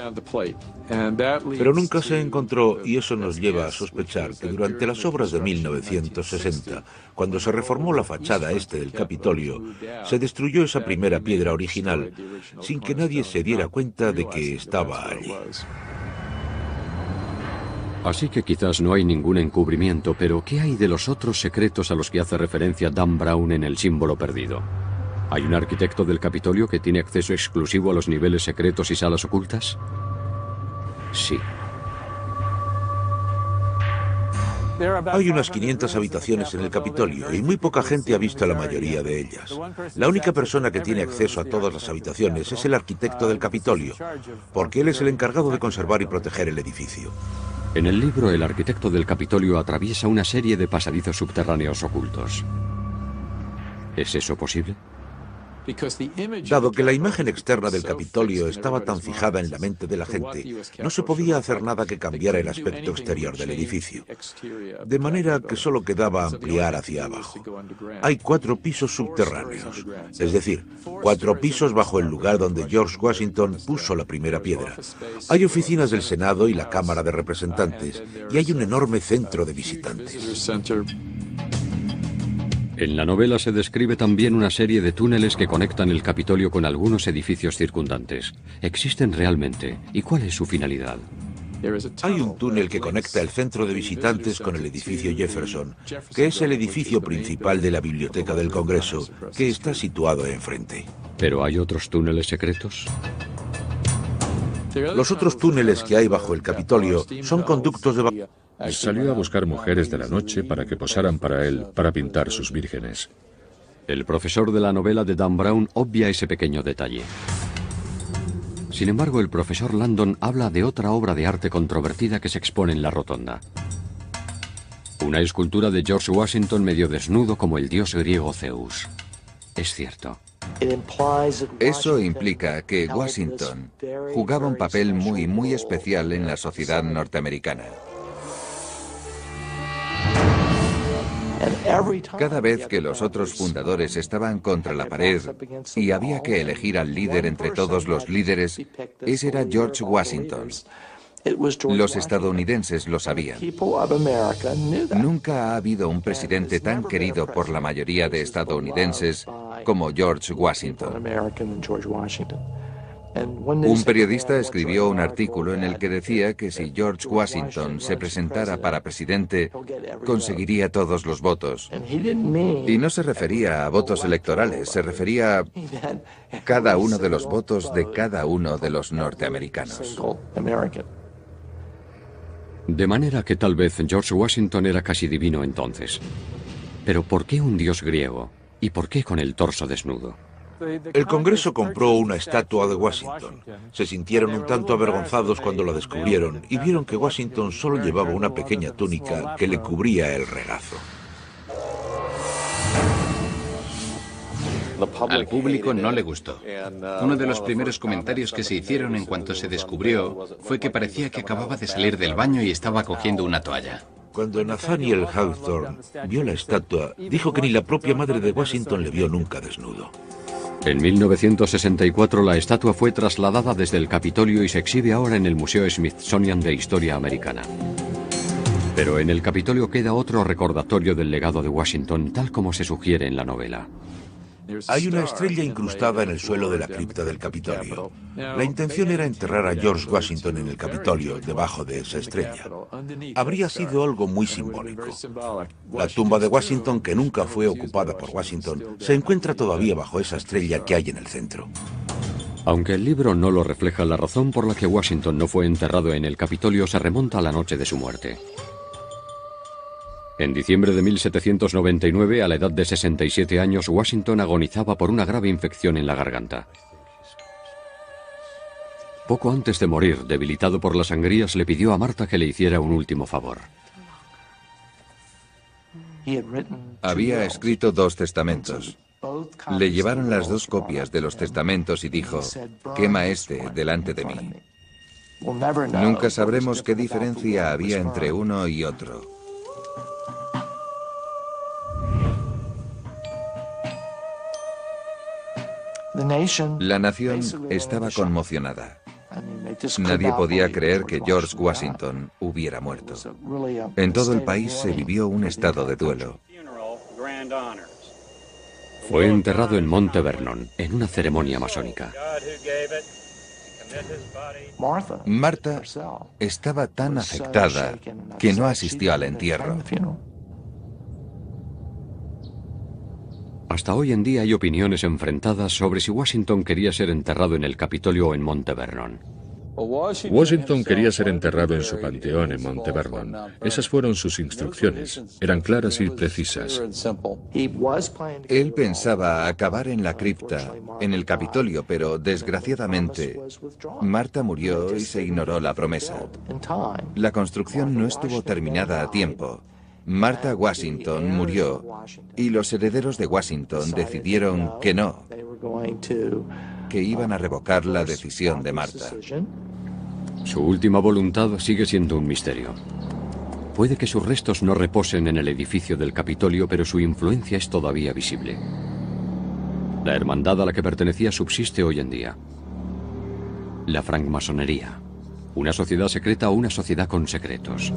Pero nunca se encontró, y eso nos lleva a sospechar que durante las obras de 1960, cuando se reformó la fachada este del Capitolio, se destruyó esa primera piedra original sin que nadie se diera cuenta de que estaba allí. Así que quizás no hay ningún encubrimiento, pero ¿qué hay de los otros secretos a los que hace referencia Dan Brown en El símbolo perdido? ¿Hay un arquitecto del Capitolio que tiene acceso exclusivo a los niveles secretos y salas ocultas? Sí. Hay unas 500 habitaciones en el Capitolio y muy poca gente ha visto la mayoría de ellas. La única persona que tiene acceso a todas las habitaciones es el arquitecto del Capitolio, porque él es el encargado de conservar y proteger el edificio. En el libro, el arquitecto del Capitolio atraviesa una serie de pasadizos subterráneos ocultos. ¿Es eso posible? Dado que la imagen externa del Capitolio estaba tan fijada en la mente de la gente, no se podía hacer nada que cambiara el aspecto exterior del edificio. De manera que solo quedaba ampliar hacia abajo. Hay 4 pisos subterráneos, es decir, 4 pisos bajo el lugar donde George Washington puso la primera piedra. Hay oficinas del Senado y la Cámara de Representantes, y hay un enorme centro de visitantes. En la novela se describe también una serie de túneles que conectan el Capitolio con algunos edificios circundantes. ¿Existen realmente? ¿Y cuál es su finalidad? Hay un túnel que conecta el centro de visitantes con el edificio Jefferson, que es el edificio principal de la Biblioteca del Congreso, que está situado enfrente. ¿Pero hay otros túneles secretos? Los otros túneles que hay bajo el Capitolio son conductos de... Salió a buscar mujeres de la noche para que posaran para él, para pintar sus vírgenes. El profesor de la novela de Dan Brown obvia ese pequeño detalle. Sin embargo, el profesor Langdon habla de otra obra de arte controvertida que se expone en la rotonda. Una escultura de George Washington medio desnudo como el dios griego Zeus. Es cierto. Eso implica que Washington jugaba un papel muy especial en la sociedad norteamericana. Cada vez que los otros fundadores estaban contra la pared y había que elegir al líder entre todos los líderes, ese era George Washington. Los estadounidenses lo sabían. Nunca ha habido un presidente tan querido por la mayoría de estadounidenses como George Washington. Un periodista escribió un artículo en el que decía que si George Washington se presentara para presidente, conseguiría todos los votos. Y no se refería a votos electorales, se refería a cada uno de los votos de cada uno de los norteamericanos. De manera que tal vez George Washington era casi divino entonces. Pero ¿por qué un dios griego? ¿Y por qué con el torso desnudo? El Congreso compró una estatua de Washington. Se sintieron un tanto avergonzados cuando la descubrieron y vieron que Washington solo llevaba una pequeña túnica que le cubría el regazo. Al público no le gustó. Uno de los primeros comentarios que se hicieron en cuanto se descubrió fue que parecía que acababa de salir del baño y estaba cogiendo una toalla. Cuando Nathaniel Hawthorne vio la estatua, dijo que ni la propia madre de Washington le vio nunca desnudo. En 1964 la estatua fue trasladada desde el Capitolio y se exhibe ahora en el Museo Smithsonian de Historia Americana. Pero en el Capitolio queda otro recordatorio del legado de Washington, tal como se sugiere en la novela. Hay una estrella incrustada en el suelo de la cripta del Capitolio. La intención era enterrar a George Washington en el Capitolio, debajo de esa estrella. Habría sido algo muy simbólico. La tumba de Washington, que nunca fue ocupada por Washington, se encuentra todavía bajo esa estrella que hay en el centro. Aunque el libro no lo refleja, la razón por la que Washington no fue enterrado en el Capitolio se remonta a la noche de su muerte. En diciembre de 1799, a la edad de 67 años, Washington agonizaba por una grave infección en la garganta. Poco antes de morir, debilitado por las sangrías, le pidió a Marta que le hiciera un último favor. Había escrito 2 testamentos. Le llevaron las 2 copias de los testamentos y dijo: quema este delante de mí. Nunca sabremos qué diferencia había entre uno y otro. La nación estaba conmocionada. Nadie podía creer que George Washington hubiera muerto. En todo el país se vivió un estado de duelo. Fue enterrado en Monte Vernon, en una ceremonia masónica. Marta estaba tan afectada que no asistió al entierro. Hasta hoy en día hay opiniones enfrentadas sobre si Washington quería ser enterrado en el Capitolio o en Monte Vernon. Washington quería ser enterrado en su panteón en Monte Vernon. Esas fueron sus instrucciones. Eran claras y precisas. Él pensaba acabar en la cripta, en el Capitolio, pero desgraciadamente Marta murió y se ignoró la promesa. La construcción no estuvo terminada a tiempo. Martha Washington murió y los herederos de Washington decidieron que no, que iban a revocar la decisión de Marta. Su última voluntad sigue siendo un misterio. Puede que sus restos no reposen en el edificio del Capitolio, pero su influencia es todavía visible. La hermandad a la que pertenecía subsiste hoy en día. La francmasonería. Una sociedad secreta o una sociedad con secretos.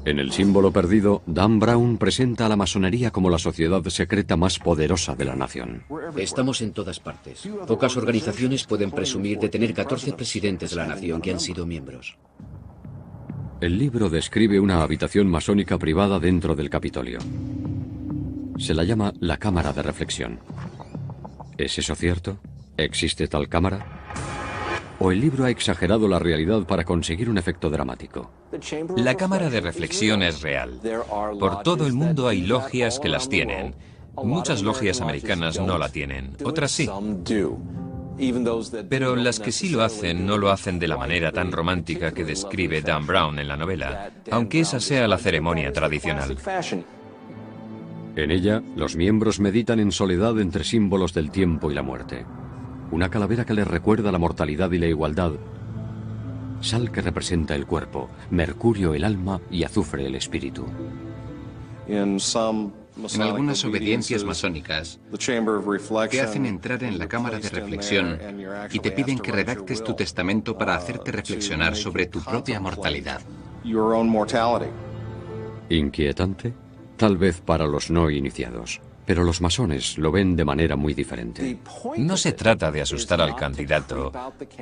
En el símbolo perdido, Dan Brown presenta a la masonería como la sociedad secreta más poderosa de la nación. Estamos en todas partes. Pocas organizaciones pueden presumir de tener 14 presidentes de la nación que han sido miembros. El libro describe una habitación masónica privada dentro del Capitolio. Se la llama la Cámara de Reflexión. ¿Es eso cierto? ¿Existe tal cámara? ¿O el libro ha exagerado la realidad para conseguir un efecto dramático? La cámara de reflexión es real. Por todo el mundo hay logias que las tienen. Muchas logias americanas no la tienen, otras sí. Pero las que sí lo hacen no lo hacen de la manera tan romántica que describe Dan Brown en la novela, aunque esa sea la ceremonia tradicional. En ella, los miembros meditan en soledad entre símbolos del tiempo y la muerte. Una calavera que les recuerda la mortalidad y la igualdad. Sal que representa el cuerpo, mercurio el alma y azufre el espíritu. En algunas obediencias masónicas te hacen entrar en la cámara de reflexión y te piden que redactes tu testamento para hacerte reflexionar sobre tu propia mortalidad. Inquietante, tal vez para los no iniciados. Pero los masones lo ven de manera muy diferente. No se trata de asustar al candidato.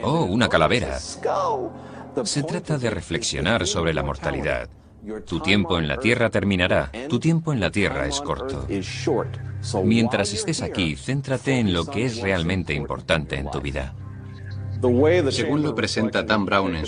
¡Oh, una calavera! Se trata de reflexionar sobre la mortalidad. Tu tiempo en la Tierra terminará. Tu tiempo en la Tierra es corto. Mientras estés aquí, céntrate en lo que es realmente importante en tu vida. Según lo presenta Dan Brown en